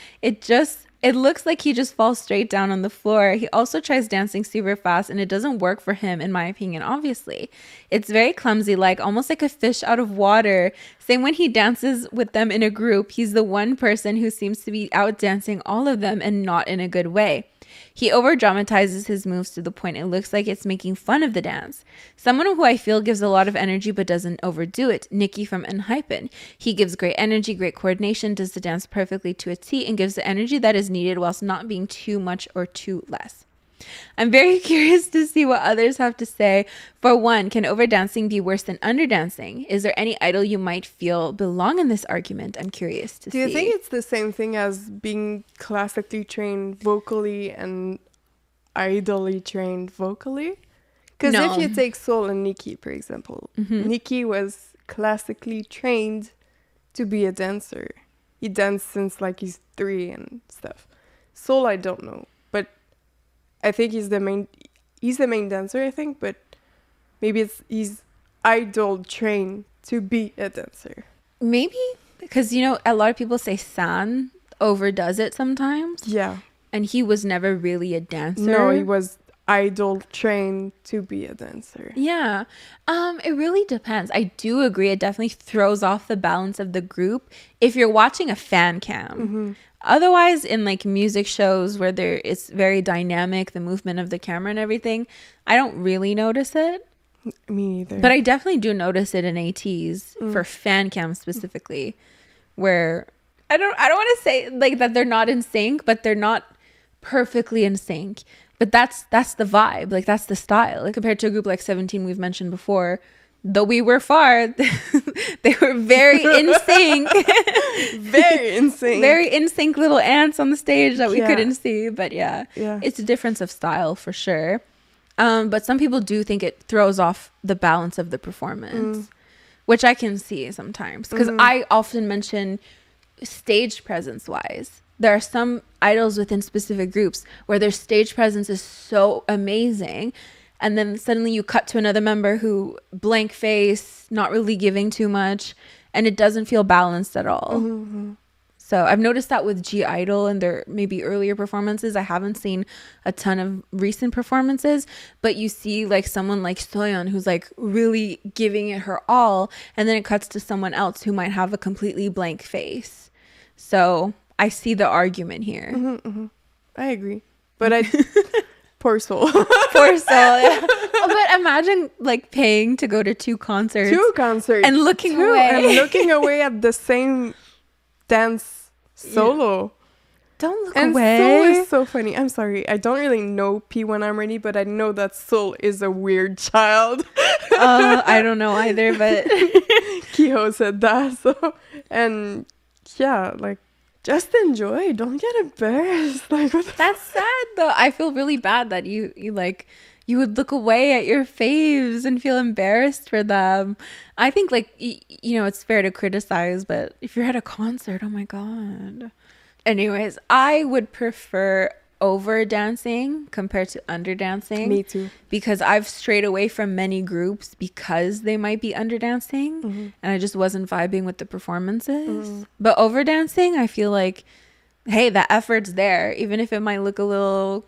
[SPEAKER 2] It looks like he just falls straight down on the floor. He also tries dancing super fast, and it doesn't work for him, in my opinion, obviously. It's very clumsy, almost like a fish out of water. Same when he dances with them in a group. He's the one person who seems to be out dancing all of them, and not in a good way. He over-dramatizes his moves to the point it looks like it's making fun of the dance. Someone who I feel gives a lot of energy but doesn't overdo it, Nikki from Unhypen. He gives great energy, great coordination, does the dance perfectly to a T, and gives the energy that is needed whilst not being too much or too less. I'm very curious to see what others have to say. For one, can overdancing be worse than underdancing? Is there any idol you might feel belong in this argument? I'm curious to see.
[SPEAKER 1] Do you think it's the same thing as being classically trained vocally and idolly trained vocally? Because
[SPEAKER 2] No.
[SPEAKER 1] if you take Soul and Nikki, for example, Nikki was classically trained to be a dancer. He danced since he's 3 and stuff. Soul, I don't know, but I think he's the main dancer, I think, but maybe he's idol trained to be a dancer.
[SPEAKER 2] Maybe because, a lot of people say San overdoes it sometimes.
[SPEAKER 1] Yeah.
[SPEAKER 2] And he was never really a dancer.
[SPEAKER 1] No, he was idol trained to be a dancer.
[SPEAKER 2] Yeah. It really depends. I do agree. It definitely throws off the balance of the group if you're watching a fan cam. Otherwise, in music shows where it's very dynamic, the movement of the camera and everything, I don't really notice it.
[SPEAKER 1] Me neither.
[SPEAKER 2] But I definitely do notice it in ATs for fan cams specifically, where I don't want to say that they're not in sync, but they're not perfectly in sync. But that's the vibe, that's the style. Compared to a group like 17 we've mentioned before, though we were far, they were very in sync.
[SPEAKER 1] Very in sync.
[SPEAKER 2] Very in sync little ants on the stage that we couldn't see. But yeah, it's a difference of style for sure. But some people do think it throws off the balance of the performance, which I can see sometimes. Because I often mention stage presence wise. There are some idols within specific groups where their stage presence is so amazing. And then suddenly you cut to another member who blank face, not really giving too much, and it doesn't feel balanced at all. So I've noticed that with G Idol and their maybe earlier performances. I haven't seen a ton of recent performances, but you see someone like Soyeon who's really giving it her all, and then it cuts to someone else who might have a completely blank face. So I see the argument here.
[SPEAKER 1] I agree. But poor Soul.
[SPEAKER 2] Poor Soul, yeah. But imagine paying to go to 2 concerts.
[SPEAKER 1] 2 concerts.
[SPEAKER 2] And looking away.
[SPEAKER 1] And looking away at the same dance solo.
[SPEAKER 2] Yeah. Don't look
[SPEAKER 1] and
[SPEAKER 2] away.
[SPEAKER 1] Soul is so funny. I'm sorry. I don't really know P when I'm ready, but I know that Soul is a weird child.
[SPEAKER 2] I don't know either, but
[SPEAKER 1] Kiho said that. So, and yeah, Just enjoy. Don't get embarrassed. Like, what the
[SPEAKER 2] That's sad though. I feel really bad that you like you would look away at your faves and feel embarrassed for them. I think like you know, it's fair to criticize, but if you're at a concert, oh my god. Anyways, I would prefer Overdancing compared to Underdancing.
[SPEAKER 1] Me too.
[SPEAKER 2] Because I've strayed away from many groups because they might be underdancing, and I just wasn't vibing with the performances. But Overdancing, I feel like, hey, the effort's there. Even if it might look a little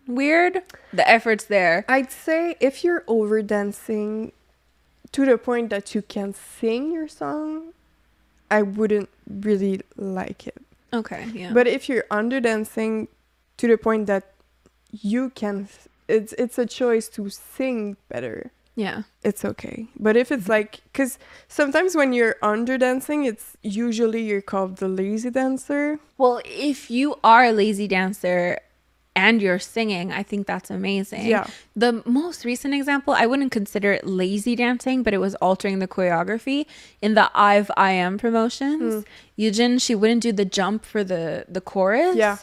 [SPEAKER 2] weird, the effort's there.
[SPEAKER 1] I'd say if you're overdancing to the point that you can sing your song, I wouldn't really like it.
[SPEAKER 2] Okay, yeah.
[SPEAKER 1] But if you're underdancing to the point that you can, it's a choice to sing better.
[SPEAKER 2] Yeah.
[SPEAKER 1] It's okay. But if it's like, because sometimes when you're underdancing, it's usually you're called the lazy dancer.
[SPEAKER 2] Well, if you are a lazy dancer and you're singing, I think that's amazing.
[SPEAKER 1] Yeah.
[SPEAKER 2] The most recent example, I wouldn't consider it lazy dancing, but it was altering the choreography in the I Am promotions. Yujin, she wouldn't do the jump for the chorus.
[SPEAKER 1] Yeah.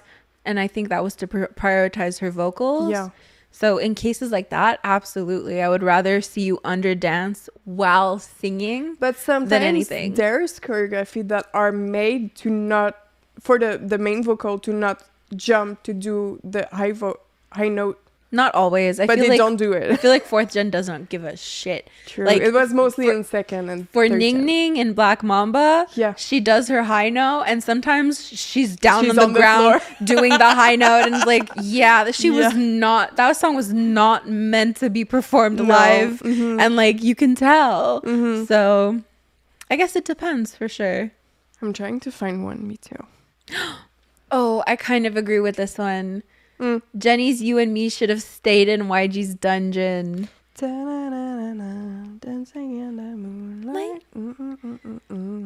[SPEAKER 2] And I think that was to prioritize her vocals.
[SPEAKER 1] Yeah.
[SPEAKER 2] So in cases like that, absolutely. I would rather see you underdance while singing
[SPEAKER 1] But sometimes
[SPEAKER 2] than anything.
[SPEAKER 1] there's choreography that are made to not, for the main vocal to not jump to do the high note.
[SPEAKER 2] Not always.
[SPEAKER 1] But they don't do
[SPEAKER 2] I
[SPEAKER 1] it.
[SPEAKER 2] feel like fourth gen doesn't give a shit.
[SPEAKER 1] True.
[SPEAKER 2] Like,
[SPEAKER 1] it was mostly in second and
[SPEAKER 2] for
[SPEAKER 1] third
[SPEAKER 2] Ning
[SPEAKER 1] gen.
[SPEAKER 2] Ning in Black Mamba,
[SPEAKER 1] Yeah.
[SPEAKER 2] she does her high note, and sometimes she's down
[SPEAKER 1] She's
[SPEAKER 2] on the ground
[SPEAKER 1] floor.
[SPEAKER 2] doing the high note, and like, yeah, she was
[SPEAKER 1] Yeah.
[SPEAKER 2] not. That song was not meant to be performed
[SPEAKER 1] No.
[SPEAKER 2] live,
[SPEAKER 1] Mhm.
[SPEAKER 2] and like you can tell.
[SPEAKER 1] Mhm.
[SPEAKER 2] So, I guess it depends for sure.
[SPEAKER 1] I'm trying to find one. Me too.
[SPEAKER 2] Oh, I kind of agree with this one.
[SPEAKER 1] Mm.
[SPEAKER 2] Jennie's "You and Me" should have stayed in YG's dungeon.
[SPEAKER 1] Da-na-na-na-na, dancing in the moonlight.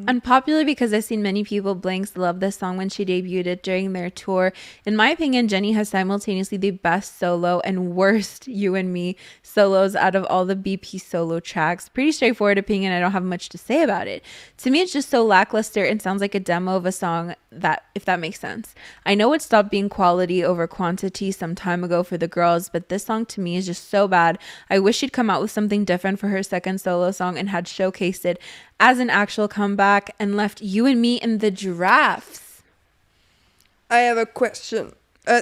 [SPEAKER 2] Unpopular because I've seen many people blanks love this song when she debuted it during their tour. In my opinion, Jennie has simultaneously the best solo and worst "You and Me" solos out of all the BP solo tracks. Pretty straightforward opinion. I don't have much to say about it. To me, it's just so lackluster and sounds like a demo of a song, that if that makes sense. I know it stopped being quality over quantity some time ago for the girls, but this song to me is just so bad. I wish she'd come out with something different for her second solo song and had showcased it as an actual comeback and left "You and Me" in the drafts.
[SPEAKER 1] I have a question.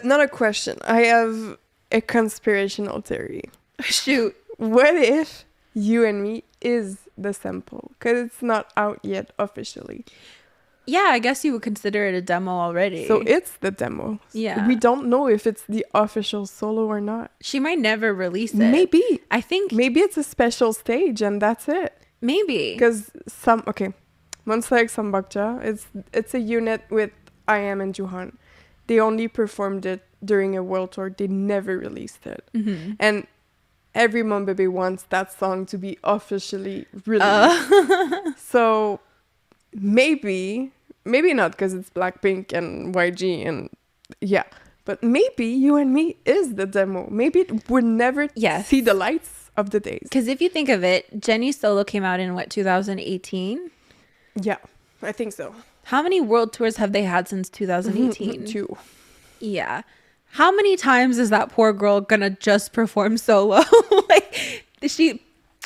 [SPEAKER 1] Not a question. I have a conspirational theory.
[SPEAKER 2] Shoot.
[SPEAKER 1] What if "You and Me" is the sample? Because it's not out yet officially.
[SPEAKER 2] Yeah, I guess you would consider it a demo already.
[SPEAKER 1] So it's the demo.
[SPEAKER 2] Yeah.
[SPEAKER 1] We don't know if it's the official solo or not.
[SPEAKER 2] She might never release it.
[SPEAKER 1] Maybe.
[SPEAKER 2] I think
[SPEAKER 1] Maybe it's a special stage and that's it.
[SPEAKER 2] maybe.
[SPEAKER 1] Because Monster X Sambakcha, it's a unit with I Am and Juhan. They only performed it during a world tour. They never released it.
[SPEAKER 2] Mm-hmm.
[SPEAKER 1] And every Mom Baby wants that song to be officially released. So maybe not because it's Blackpink and YG and yeah. But maybe "You and Me" is the demo. Maybe it would never
[SPEAKER 2] Yes.
[SPEAKER 1] see the lights of the days.
[SPEAKER 2] Because if you think of it, Jennie's solo came out in 2018?
[SPEAKER 1] Yeah, I think so.
[SPEAKER 2] How many world tours have they had since 2018?
[SPEAKER 1] 2.
[SPEAKER 2] Yeah. How many times is that poor girl gonna just perform solo? Like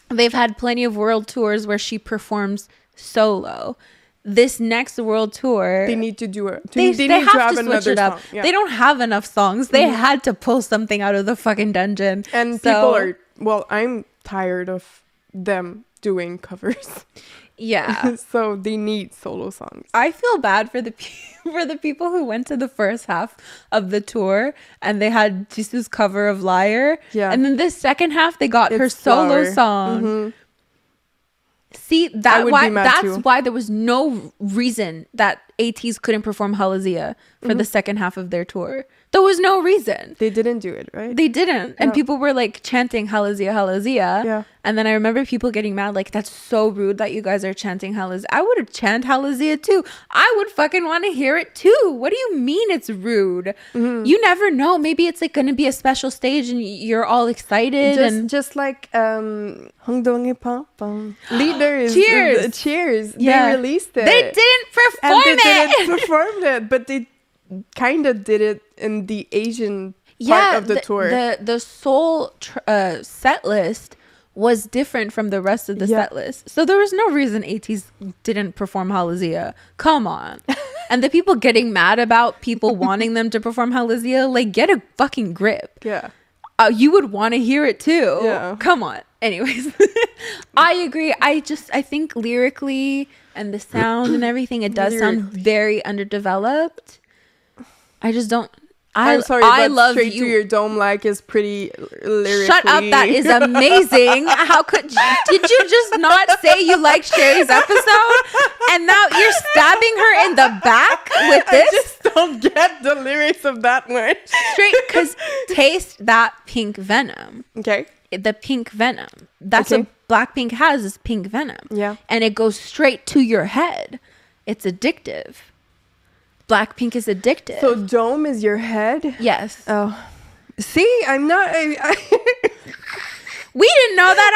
[SPEAKER 2] they've had plenty of world tours where she performs solo. This next world tour,
[SPEAKER 1] They need to do it.
[SPEAKER 2] they
[SPEAKER 1] need
[SPEAKER 2] have
[SPEAKER 1] to have
[SPEAKER 2] switch
[SPEAKER 1] another
[SPEAKER 2] it up.
[SPEAKER 1] song. Yeah.
[SPEAKER 2] They don't have enough songs. They had to pull something out of the fucking dungeon.
[SPEAKER 1] And
[SPEAKER 2] So-
[SPEAKER 1] I'm tired of them doing covers.
[SPEAKER 2] Yeah.
[SPEAKER 1] So they need solo songs.
[SPEAKER 2] I feel bad for the people who went to the first half of the tour and they had Jisoo's cover of Liar.
[SPEAKER 1] Yeah.
[SPEAKER 2] And then the second half they got her
[SPEAKER 1] It's
[SPEAKER 2] solo
[SPEAKER 1] Flower.
[SPEAKER 2] song.
[SPEAKER 1] Mhm.
[SPEAKER 2] See,
[SPEAKER 1] I would be mad
[SPEAKER 2] that's
[SPEAKER 1] too.
[SPEAKER 2] why there was no reason that ATEEZ couldn't perform Halazia for the second half of their tour. There was no reason.
[SPEAKER 1] They didn't do it, right?
[SPEAKER 2] They didn't. And people were like chanting Halazia, Halazia.
[SPEAKER 1] Yeah.
[SPEAKER 2] And then I remember people getting mad, like, that's so rude that you guys are chanting Halazia. I would have chanted Halazia too. I would fucking want to hear it too. What do you mean it's rude? You never know. Maybe it's like going to be a special stage and you're all excited.
[SPEAKER 1] Just like Hongdongi Pong Pong. Leaders.
[SPEAKER 2] Cheers.
[SPEAKER 1] Cheers.
[SPEAKER 2] Yeah.
[SPEAKER 1] They released it.
[SPEAKER 2] They didn't perform
[SPEAKER 1] and they
[SPEAKER 2] it.
[SPEAKER 1] didn't perform it, but they kind of did it in the Asian part of the tour.
[SPEAKER 2] The Seoul set list was different from the rest of the set list. So there was no reason ATEEZ didn't perform Halazia. Come on. And the people getting mad about people wanting them to perform Halazia, like, get a fucking grip.
[SPEAKER 1] Yeah.
[SPEAKER 2] You would want to hear it too.
[SPEAKER 1] Yeah.
[SPEAKER 2] Come on. Anyways, I agree. I think lyrically and the sound and everything, it does sound very underdeveloped. I just don't.
[SPEAKER 1] I'm sorry,
[SPEAKER 2] I
[SPEAKER 1] but
[SPEAKER 2] love
[SPEAKER 1] Straight
[SPEAKER 2] you.
[SPEAKER 1] to Your Dome like is pretty lyrically.
[SPEAKER 2] Shut up! That is amazing. How did you just not say you liked Sherry's episode, and now you're stabbing her in the back with this?
[SPEAKER 1] I just don't get the lyrics of that one.
[SPEAKER 2] Straight, because taste that pink venom.
[SPEAKER 1] Okay.
[SPEAKER 2] The pink venom. That's what Blackpink has, is pink venom.
[SPEAKER 1] Yeah.
[SPEAKER 2] And it goes straight to your head. It's addictive. Blackpink is addictive.
[SPEAKER 1] So Dome is your head?
[SPEAKER 2] Yes.
[SPEAKER 1] Oh. See, I'm not...
[SPEAKER 2] We didn't know that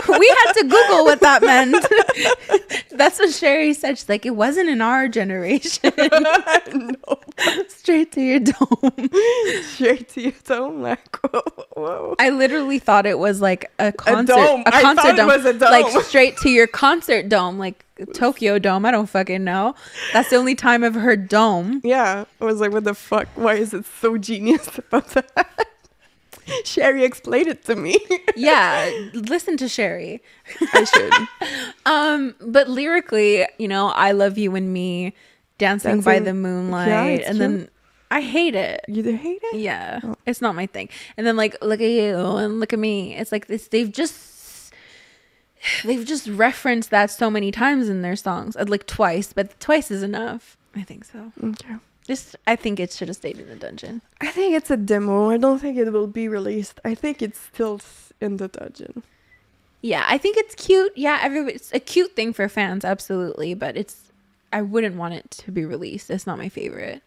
[SPEAKER 2] either. We had to Google what that meant. That's what Sherry said. She's like, it wasn't in our generation.
[SPEAKER 1] No.
[SPEAKER 2] Straight to your dome.
[SPEAKER 1] Straight to your dome. Like, whoa.
[SPEAKER 2] I literally thought it was like a concert.
[SPEAKER 1] dome.
[SPEAKER 2] A concert
[SPEAKER 1] I thought
[SPEAKER 2] dome.
[SPEAKER 1] it was a dome.
[SPEAKER 2] Like straight to your concert dome. Like Tokyo Dome. I don't fucking know. That's the only time I've heard dome.
[SPEAKER 1] Yeah. I was like, what the fuck? Why is it so genius about that? Sherry explained it to me.
[SPEAKER 2] Yeah, listen to Sherry.
[SPEAKER 1] I should.
[SPEAKER 2] But lyrically, you know, I Love You and Me, Dancing by the Moonlight, and then I hate it.
[SPEAKER 1] You do hate it?
[SPEAKER 2] Yeah, it's not my thing. And then like, look at you and look at me. It's like this. They've just referenced that so many times in their songs, like twice, but twice is enough. I think so.
[SPEAKER 1] Okay.
[SPEAKER 2] I think it should have stayed in the dungeon.
[SPEAKER 1] I think it's a demo. I don't think it will be released. I think it's still in the dungeon.
[SPEAKER 2] Yeah, I think it's cute. Yeah, it's a cute thing for fans, absolutely. But I wouldn't want it to be released. It's not my favorite.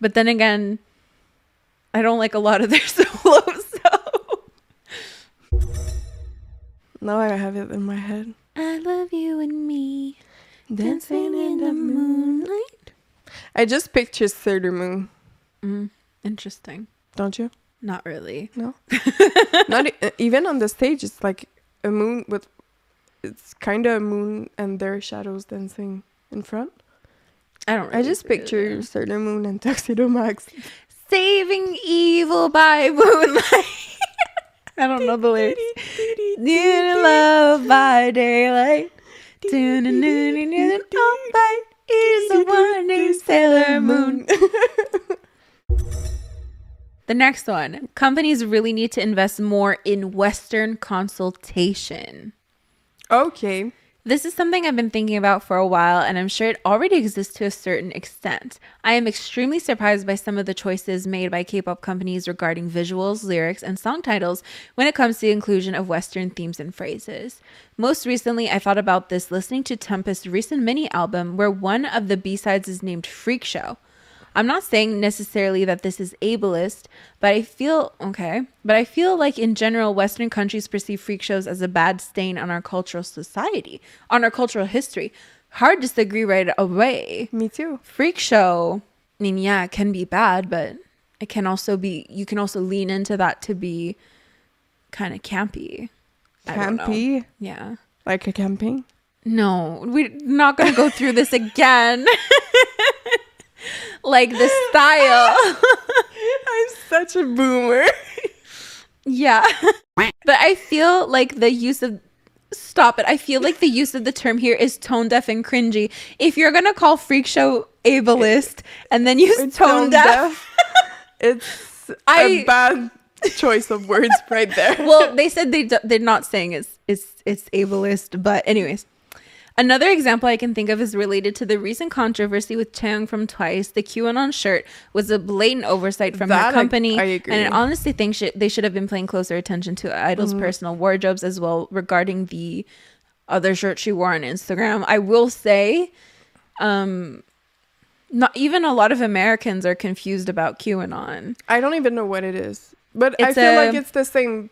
[SPEAKER 2] But then again, I don't like a lot of their solos. So
[SPEAKER 1] Now I have it in my head.
[SPEAKER 2] I love you and me, dancing in the moonlight.
[SPEAKER 1] I just picture Sailor Moon.
[SPEAKER 2] Interesting.
[SPEAKER 1] Don't you?
[SPEAKER 2] Not really.
[SPEAKER 1] No. Not even on the stage. It's like a moon with. It's kind of a moon and their shadows dancing in front.
[SPEAKER 2] I don't. Really
[SPEAKER 1] I just picture Sailor Moon and Tuxedo Max
[SPEAKER 2] saving evil by moonlight. I don't know the lyrics. Need love by daylight. Is the one named Sailor Moon. The next one. Companies really need to invest more in Western consultation.
[SPEAKER 1] Okay.
[SPEAKER 2] This is something I've been thinking about for a while, and I'm sure it already exists to a certain extent. I am extremely surprised by some of the choices made by K-pop companies regarding visuals, lyrics, and song titles when it comes to the inclusion of Western themes and phrases. Most recently, I thought about this listening to Tempest's recent mini album where one of the B-sides is named Freak Show. I'm not saying necessarily that this is ableist, but I feel like in general, Western countries perceive freak shows as a bad stain on our cultural society, on our cultural history. Hard to disagree right away.
[SPEAKER 1] Me too.
[SPEAKER 2] Freak show, I mean, yeah, it can be bad, but it can also be, you can also lean into that to be kind of campy.
[SPEAKER 1] Campy?
[SPEAKER 2] Yeah.
[SPEAKER 1] Like a camping?
[SPEAKER 2] No, we're not going to go through this again. Like the style.
[SPEAKER 1] I'm such a boomer.
[SPEAKER 2] Yeah. But I feel like the use of I feel like the use of the term here is tone deaf and cringy. If you're gonna call freak show ableist and then use tone deaf,
[SPEAKER 1] it's a bad choice of words right there.
[SPEAKER 2] Well, they said they're not saying it's ableist, but anyways, Another example I can think of is related to the recent controversy with Taeyong from Twice. The QAnon shirt was a blatant oversight from her company.
[SPEAKER 1] I agree.
[SPEAKER 2] And I honestly think they should have been paying closer attention to Idol's personal wardrobes as well regarding the other shirt she wore on Instagram. I will say, not even a lot of Americans are confused about QAnon.
[SPEAKER 1] I don't even know what it is, but I feel like it's the same.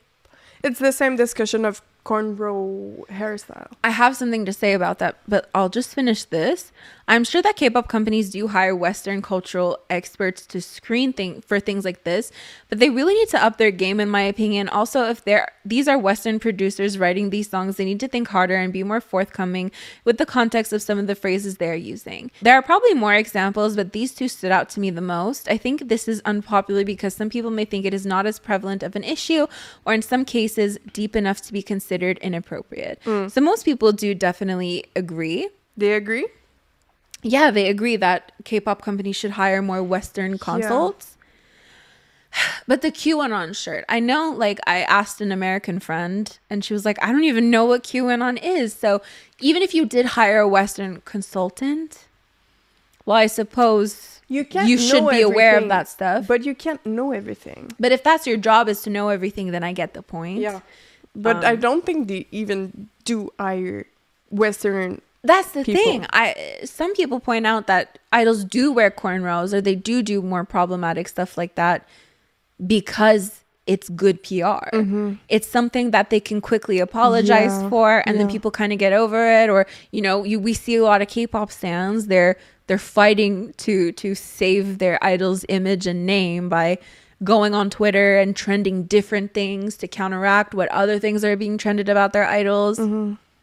[SPEAKER 1] It's the same discussion of cornrow hairstyle.
[SPEAKER 2] I have something to say about that, but I'll just finish this. I'm sure that K-pop companies do hire Western cultural experts to screen for things like this, but they really need to up their game, in my opinion. Also, if these are Western producers writing these songs, they need to think harder and be more forthcoming with the context of some of the phrases they're using. There are probably more examples, but these two stood out to me the most. I think this is unpopular because some people may think it is not as prevalent of an issue, or in some cases, deep enough to be considered inappropriate. So most people do definitely agree.
[SPEAKER 1] They agree?
[SPEAKER 2] Yeah, they agree that K-pop companies should hire more Western consults. Yeah. But the QAnon shirt, I know, like, I asked an American friend and she was like, I don't even know what QAnon is. So even if you did hire a Western consultant, well, I suppose you should be aware of that stuff.
[SPEAKER 1] But you can't know everything.
[SPEAKER 2] But if that's your job, is to know everything, then I get the point.
[SPEAKER 1] Yeah. But I don't think they even do hire Western.
[SPEAKER 2] That's the thing. Some people point out that idols do wear cornrows, or they do more problematic stuff like that because it's good PR. It's something that they can quickly apologize for, and then people kind of get over it. Or, you know, we see a lot of K-pop stans. They're fighting to save their idol's image and name by going on Twitter and trending different things to counteract what other things are being trended about their idols.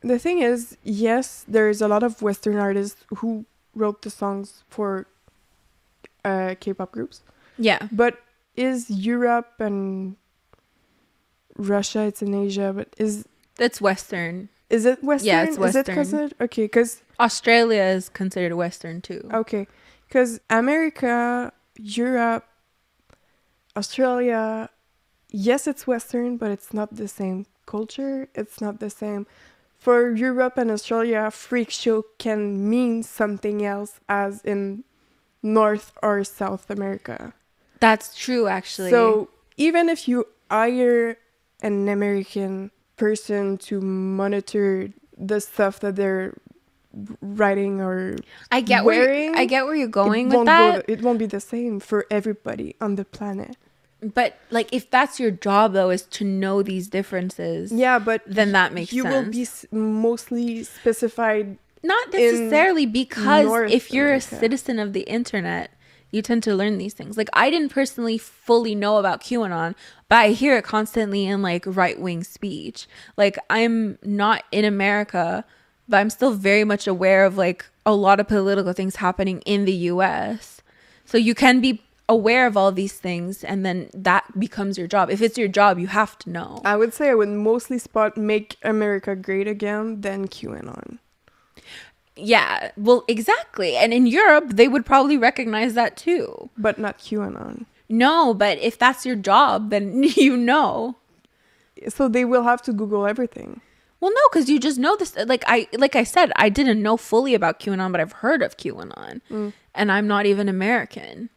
[SPEAKER 1] The thing is, yes, there's a lot of Western artists who wrote the songs for K-pop groups.
[SPEAKER 2] Yeah.
[SPEAKER 1] But is Europe and Russia, it's in Asia, but
[SPEAKER 2] it's Western.
[SPEAKER 1] Is it Western?
[SPEAKER 2] Yeah, it's Western.
[SPEAKER 1] Is it considered? Okay, because
[SPEAKER 2] Australia is considered Western too.
[SPEAKER 1] Okay, because America, Europe, Australia, yes, it's Western, but it's not the same culture. It's not the same. For Europe and Australia, freak show can mean something else as in North or South America.
[SPEAKER 2] That's true, actually.
[SPEAKER 1] So even if you hire an American person to monitor the stuff that they're writing or wearing,
[SPEAKER 2] I get where you're going with that.
[SPEAKER 1] It won't be the same for everybody on the planet.
[SPEAKER 2] But like, if that's your job though, is to know these differences, then that makes sense.
[SPEAKER 1] You will be mostly specified.
[SPEAKER 2] Not necessarily, because if you're a citizen of the internet, you tend to learn these things. Like, I didn't personally fully know about QAnon, but I hear it constantly in like right-wing speech. Like, I'm not in America, but I'm still very much aware of like a lot of political things happening in the US. So you can be aware of all these things, and then that becomes your job. If it's your job, you have to know.
[SPEAKER 1] I would say I would mostly spot Make America Great Again than QAnon.
[SPEAKER 2] Yeah, well, exactly. And in Europe, they would probably recognize that too.
[SPEAKER 1] But not QAnon.
[SPEAKER 2] No, but if that's your job, then you know.
[SPEAKER 1] So they will have to Google everything.
[SPEAKER 2] Well, no, because you just know this. Like I said, I didn't know fully about QAnon, but I've heard of QAnon. And I'm not even American.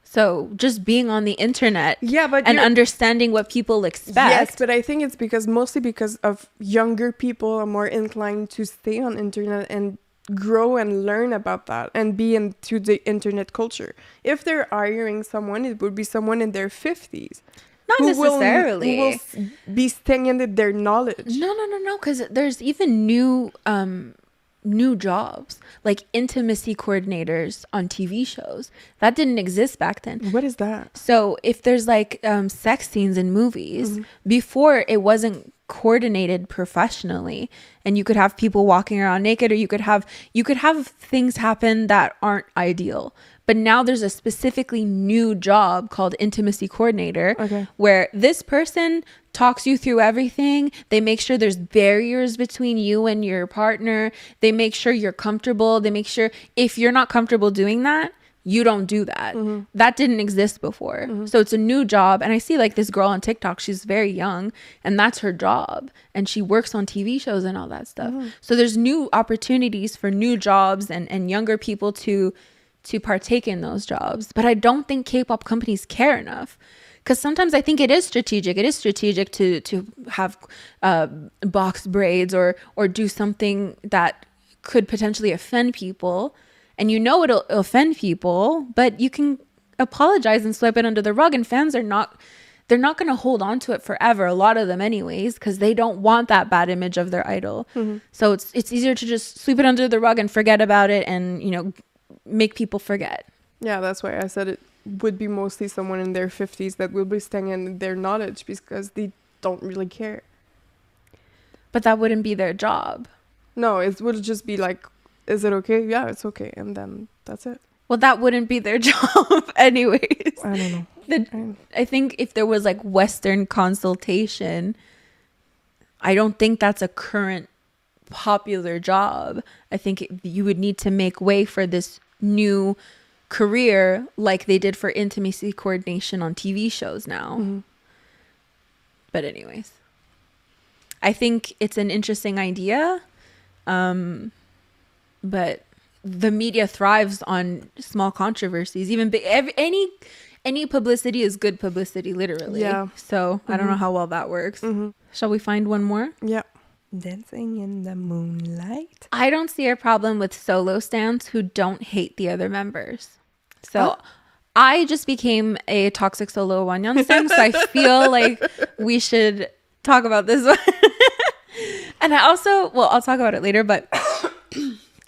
[SPEAKER 2] So just being on the internet and understanding what people expect.
[SPEAKER 1] Yes, but I think it's mostly because of younger people are more inclined to stay on internet and grow and learn about that and be into the internet culture. If they're hiring someone, it would be someone in their 50s.
[SPEAKER 2] Not necessarily.
[SPEAKER 1] Who will be staying in their knowledge.
[SPEAKER 2] No, because there's even new jobs, like intimacy coordinators on TV shows. That didn't exist back then.
[SPEAKER 1] What is that?
[SPEAKER 2] So if there's like sex scenes in movies, before it wasn't coordinated professionally, and you could have people walking around naked, or you could have things happen that aren't ideal. But now there's a specifically new job called intimacy coordinator, where this person talks you through everything. They make sure there's barriers between you and your partner. They make sure you're comfortable. They make sure if you're not comfortable doing that, You don't do that. That didn't exist before. So it's a new job. And I see like this girl on TikTok, she's very young and that's her job. And she works on TV shows and all that stuff. So there's new opportunities for new jobs and younger people to partake in those jobs. But I don't think K-pop companies care enough. Because sometimes I think it is strategic. It is strategic to have box braids or do something that could potentially offend people. And you know it'll offend people, but you can apologize and swipe it under the rug. And fans they're not going to hold on to it forever. A lot of them anyways, because they don't want that bad image of their idol. So it's easier to just sweep it under the rug and forget about it and, you know, make people forget.
[SPEAKER 1] Yeah, that's why I said it would be mostly someone in their 50s that will be staying in their knowledge because they don't really care.
[SPEAKER 2] But that wouldn't be their job.
[SPEAKER 1] No, it would just be like, is it okay? Yeah, it's okay. And then that's it.
[SPEAKER 2] Well, that wouldn't be their job anyways.
[SPEAKER 1] I don't know.
[SPEAKER 2] I think if there was like Western consultation, I don't think that's a current popular job. I think you would need to make way for this new career like they did for intimacy coordination on TV shows now. But anyways, I think it's an interesting idea. But the media thrives on small controversies. Even big, any publicity is good publicity, literally. Yeah. So I don't know how well that works. Shall we find one more?
[SPEAKER 1] Yeah. Dancing in the moonlight.
[SPEAKER 2] I don't see a problem with solo stans who don't hate the other members. So I just became a toxic solo Wanyan stan, so I feel like we should talk about this one. And I also, well, I'll talk about it later, but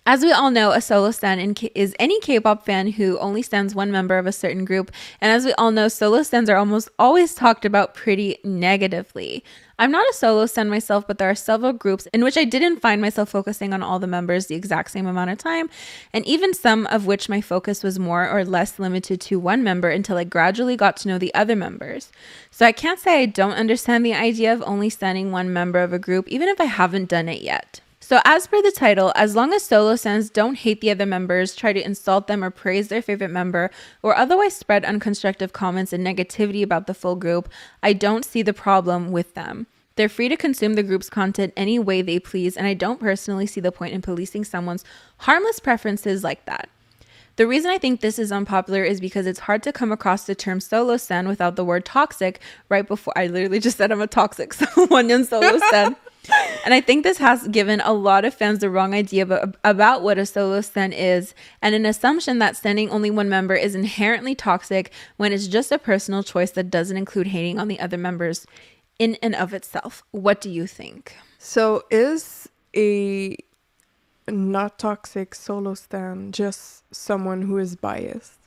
[SPEAKER 2] as we all know, a solo stan is any K-pop fan who only stans one member of a certain group. And as we all know, solo stans are almost always talked about pretty negatively. I'm not a solo stan myself, but there are several groups in which I didn't find myself focusing on all the members the exact same amount of time, and even some of which my focus was more or less limited to one member until I gradually got to know the other members. So I can't say I don't understand the idea of only standing one member of a group, even if I haven't done it yet. So as per the title, as long as solo stans don't hate the other members, try to insult them or praise their favorite member, or otherwise spread unconstructive comments and negativity about the full group, I don't see the problem with them. They're free to consume the group's content any way they please, and I don't personally see the point in policing someone's harmless preferences like that. The reason I think this is unpopular is because it's hard to come across the term solo stan without the word toxic right before. I literally just said I'm a toxic Wanyan solo stan. And I think this has given a lot of fans the wrong idea about what a solo stan is, and an assumption that standing only one member is inherently toxic when it's just a personal choice that doesn't include hating on the other members in and of itself. What do you think?
[SPEAKER 1] So is a not toxic solo stan just someone who is biased?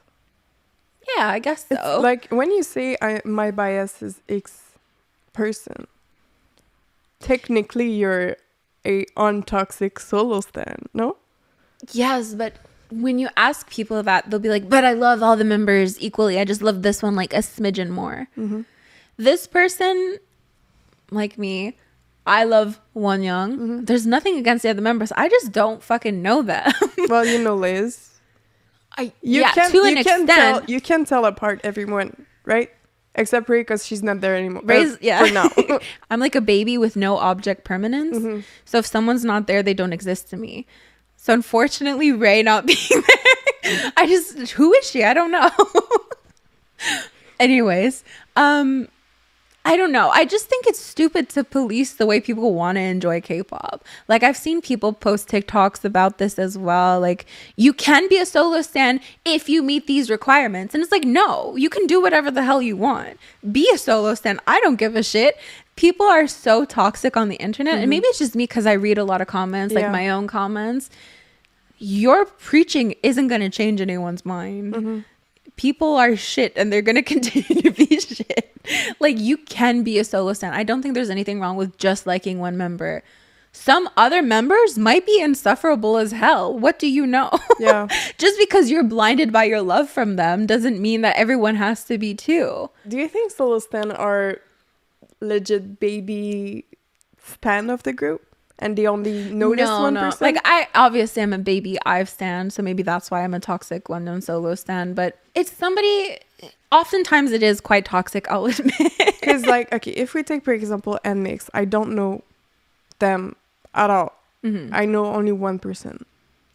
[SPEAKER 2] Yeah, I guess so.
[SPEAKER 1] It's like when you say my bias is X person, technically you're a untoxic solo stan, no?
[SPEAKER 2] Yes, but when you ask people that, they'll be like, but I love all the members equally. I just love this one like a smidgen more. This person, like me, I love Wonyoung. There's nothing against the other members. I just don't fucking know them.
[SPEAKER 1] Well, you know Liz.
[SPEAKER 2] You
[SPEAKER 1] can tell apart everyone, right? Except Ray, because she's not there anymore.
[SPEAKER 2] Yeah.
[SPEAKER 1] For now.
[SPEAKER 2] I'm like a baby with no object permanence. So if someone's not there, they don't exist to me. So unfortunately, Ray not being there, who is she? I don't know. Anyways, I don't know. I just think it's stupid to police the way people want to enjoy K-pop. Like, I've seen people post TikToks about this as well. Like, you can be a solo stan if you meet these requirements. And it's like, no, you can do whatever the hell you want. Be a solo stan. I don't give a shit. People are so toxic on the internet. And maybe it's just me because I read a lot of comments, like my own comments. Your preaching isn't going to change anyone's mind. People are shit and they're going to continue to be shit. Like, you can be a solo stan. I don't think there's anything wrong with just liking one member. Some other members might be insufferable as hell. What do you know? Yeah. Just because you're blinded by your love from them doesn't mean that everyone has to be too.
[SPEAKER 1] Do you think solo stan are legit baby stan of the group? and they only notice one person.
[SPEAKER 2] Like, I obviously I'm a baby I've stan, so maybe that's why I'm a toxic one known solo stan. But it's somebody. Oftentimes it is quite toxic, I'll admit.
[SPEAKER 1] Because, like, okay, if we take, for example, NMIXX, I don't know them at all. I know only one person,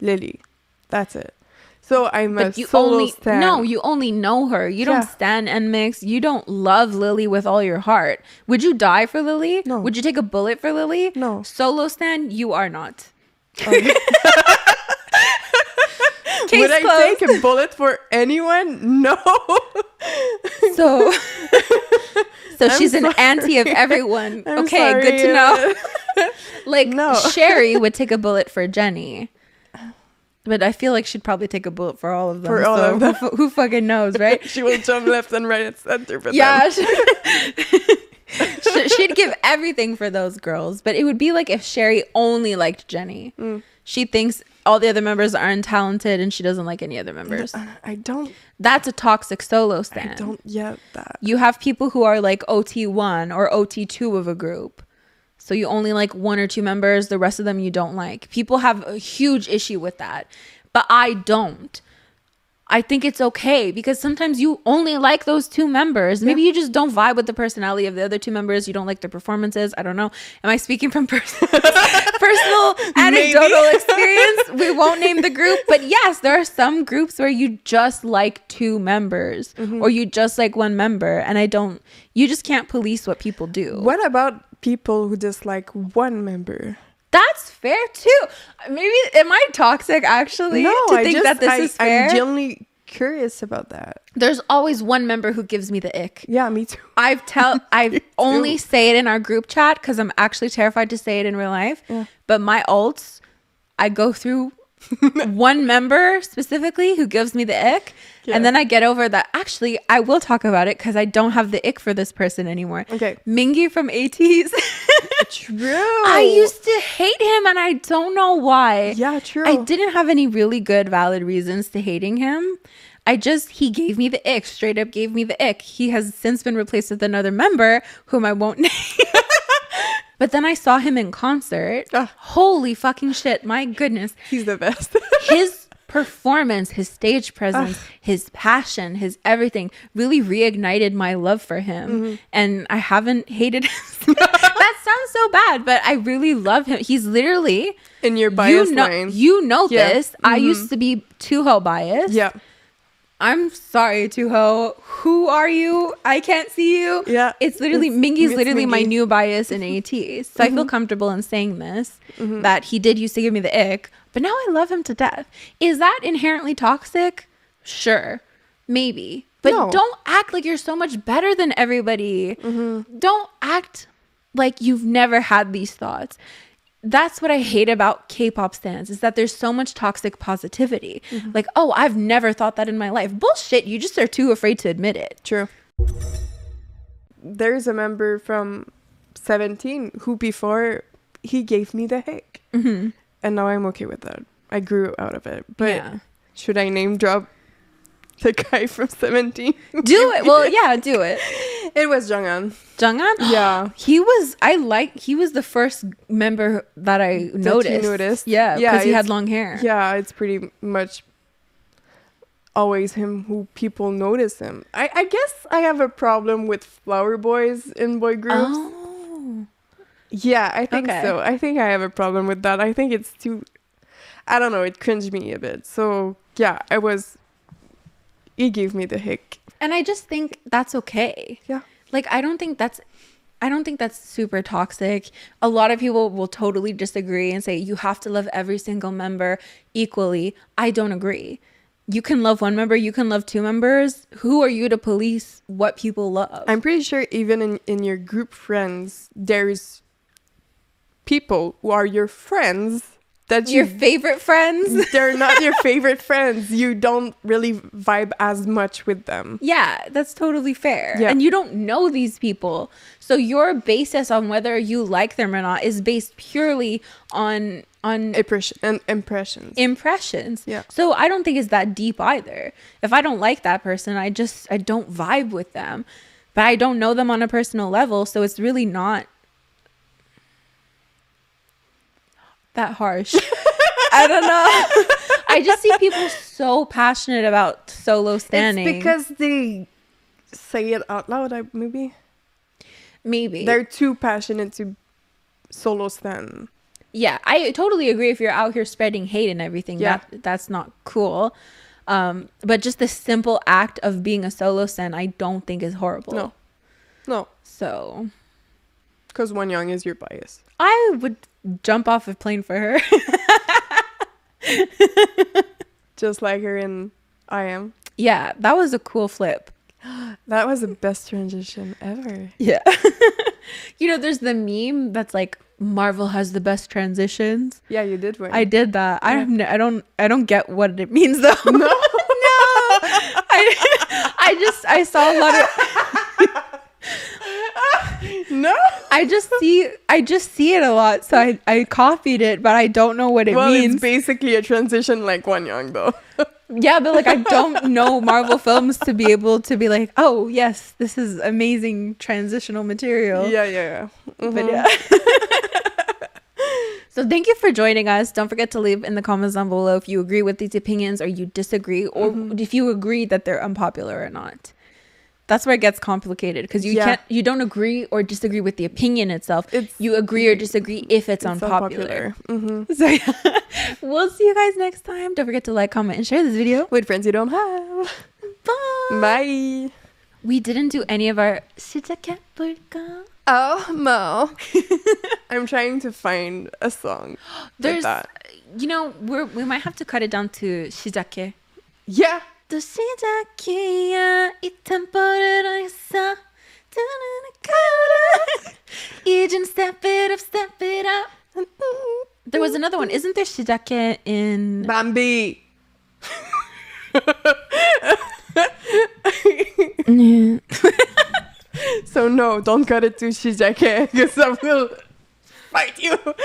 [SPEAKER 1] Lily. That's it. So I'm a solo stan.
[SPEAKER 2] No, you only know her. You don't stan NMIXX. You don't love Lily with all your heart. Would you die for Lily?
[SPEAKER 1] No.
[SPEAKER 2] Would you take a bullet for Lily?
[SPEAKER 1] No.
[SPEAKER 2] Solo stan, you are not.
[SPEAKER 1] Okay. Would I take a bullet for anyone? No.
[SPEAKER 2] So she's an auntie of everyone. Okay, sorry, good to know. Like, no. Sherry would take a bullet for Jennie. But I feel like she'd probably take a bullet for all of them. Who fucking knows, right?
[SPEAKER 1] She will jump left and right and center for them.
[SPEAKER 2] Yeah. She'd give everything for those girls. But it would be like if Sherry only liked Jennie. She thinks all the other members are untalented and she doesn't like any other members.
[SPEAKER 1] I don't.
[SPEAKER 2] That's a toxic solo stan.
[SPEAKER 1] I don't get that.
[SPEAKER 2] You have people who are like OT1 or OT2 of a group. So you only like one or two members. The rest of them you don't like. People have a huge issue with that. But I don't. I think it's okay because sometimes you only like those two members. Maybe you just don't vibe with the personality of the other two members. You don't like their performances. I don't know. Am I speaking from personal anecdotal experience? We won't name the group. But yes, there are some groups where you just like two members or you just like one member. And you just can't police what people do.
[SPEAKER 1] What about people who just like one member?
[SPEAKER 2] That's fair too. Maybe am I toxic actually?
[SPEAKER 1] No,
[SPEAKER 2] to think that this is fair.
[SPEAKER 1] I'm genuinely curious about that.
[SPEAKER 2] There's always one member who gives me the ick.
[SPEAKER 1] Yeah, me too.
[SPEAKER 2] I only say it in our group chat because I'm actually terrified to say it in real life. Yeah. But my alts, I go through one member specifically who gives me the ick. Yeah. And then I get over that. Actually, I will talk about it because I don't have the ick for this person anymore.
[SPEAKER 1] Okay.
[SPEAKER 2] Mingy from ATEEZ.
[SPEAKER 1] True.
[SPEAKER 2] I used to hate him and I don't know why.
[SPEAKER 1] Yeah, true.
[SPEAKER 2] I didn't have any really good, valid reasons to hating him. He gave me the ick, straight up gave me the ick. He has since been replaced with another member whom I won't name. But then I saw him in concert. Holy fucking shit. My goodness.
[SPEAKER 1] He's the best. His
[SPEAKER 2] performance, his stage presence, his passion, his everything really reignited my love for him. And I haven't hated him. That sounds so bad, but I really love him. He's literally
[SPEAKER 1] in your bias line.
[SPEAKER 2] You know this. I used to be Tuho biased.
[SPEAKER 1] Yeah.
[SPEAKER 2] I'm sorry, Tuho. Who are you? I can't see you.
[SPEAKER 1] Yeah.
[SPEAKER 2] It's literally Mingy's literally Mingy. My new bias in ATEEZ. So I feel comfortable in saying this, that he did used to give me the ick, but now I love him to death. Is that inherently toxic? Sure. Maybe. But don't act like you're so much better than everybody. Don't act like you've never had these thoughts. That's what I hate about K-pop stans is that there's so much toxic positivity. Like, oh, I've never thought that in my life. Bullshit. You just are too afraid to admit it.
[SPEAKER 1] True. There's a member from 17 who before he gave me the hick. And now I'm okay with that. I grew out of it. But should I name drop the guy from 17?
[SPEAKER 2] Do it. Well, yeah, do it.
[SPEAKER 1] It was Junghan.
[SPEAKER 2] Junghan?
[SPEAKER 1] Yeah.
[SPEAKER 2] He was the first member that I noticed. Yeah, because he had long hair.
[SPEAKER 1] Yeah, it's pretty much always him who people notice him. I guess I have a problem with flower boys in boy groups.
[SPEAKER 2] Oh.
[SPEAKER 1] Yeah, I think so. I think I have a problem with that. I think it's too, I don't know, it cringed me a bit. So, yeah, he gave me the hick.
[SPEAKER 2] And I just think that's okay.
[SPEAKER 1] Yeah.
[SPEAKER 2] Like, I don't think that's super toxic. A lot of people will totally disagree and say you have to love every single member equally. I don't agree. You can love one member, you can love two members. Who are you to police what people love?
[SPEAKER 1] I'm pretty sure even in your group friends, there's people who are your friends that
[SPEAKER 2] your favorite friends.
[SPEAKER 1] They're not your favorite friends. You don't really vibe as much with them.
[SPEAKER 2] Yeah, that's totally fair.
[SPEAKER 1] Yeah.
[SPEAKER 2] And you don't know these people. So your basis on whether you like them or not is based purely on impressions.
[SPEAKER 1] Yeah.
[SPEAKER 2] So I don't think it's that deep either. If I don't like that person, I don't vibe with them. But I don't know them on a personal level, so it's really not that harsh. I don't know. I just see people so passionate about solo standing.
[SPEAKER 1] It's because they say it out loud, maybe. They're too passionate to solo stand.
[SPEAKER 2] Yeah, I totally agree. If you're out here spreading hate and everything, that's not cool. But just the simple act of being a solo stand, I don't think is horrible.
[SPEAKER 1] No.
[SPEAKER 2] So.
[SPEAKER 1] Because Wonyoung is your bias.
[SPEAKER 2] I would jump off a plane for her.
[SPEAKER 1] Just like her in I Am.
[SPEAKER 2] Yeah, that was a cool flip.
[SPEAKER 1] That was the best transition ever.
[SPEAKER 2] Yeah. You know, there's the meme that's like, Marvel has the best transitions.
[SPEAKER 1] Yeah, you did one.
[SPEAKER 2] I did that. Yeah. I don't get what it means though.
[SPEAKER 1] No.
[SPEAKER 2] No. I saw a lot of
[SPEAKER 1] No.
[SPEAKER 2] I just see it a lot, so I copied it, but I don't know what it means.
[SPEAKER 1] It's basically a transition like Wonyoung though.
[SPEAKER 2] Yeah, but like I don't know Marvel films to be able to be like, oh yes, this is amazing transitional material.
[SPEAKER 1] Yeah. Mm-hmm.
[SPEAKER 2] But yeah. So thank you for joining us. Don't forget to leave in the comments down below if you agree with these opinions or you disagree, or if you agree that they're unpopular or not. That's where it gets complicated, because you don't agree or disagree with the opinion itself. You agree or disagree if it's unpopular.
[SPEAKER 1] Mm-hmm.
[SPEAKER 2] So yeah, we'll see you guys next time. Don't forget to like, comment, and share this video
[SPEAKER 1] with friends you don't have.
[SPEAKER 2] Bye.
[SPEAKER 1] Bye.
[SPEAKER 2] We didn't do any of our 시작해볼까?
[SPEAKER 1] Oh, Mo. I'm trying to find a song.
[SPEAKER 2] There's
[SPEAKER 1] like that.
[SPEAKER 2] You know, we might have to cut it down to 시작해.
[SPEAKER 1] Yeah.
[SPEAKER 2] 또 시작이야 이 템포를 했어 이젠 step it up. There was another one. Isn't there 시작해 in
[SPEAKER 1] Bambi? So no, don't cut it to 시작해 because I will fight you.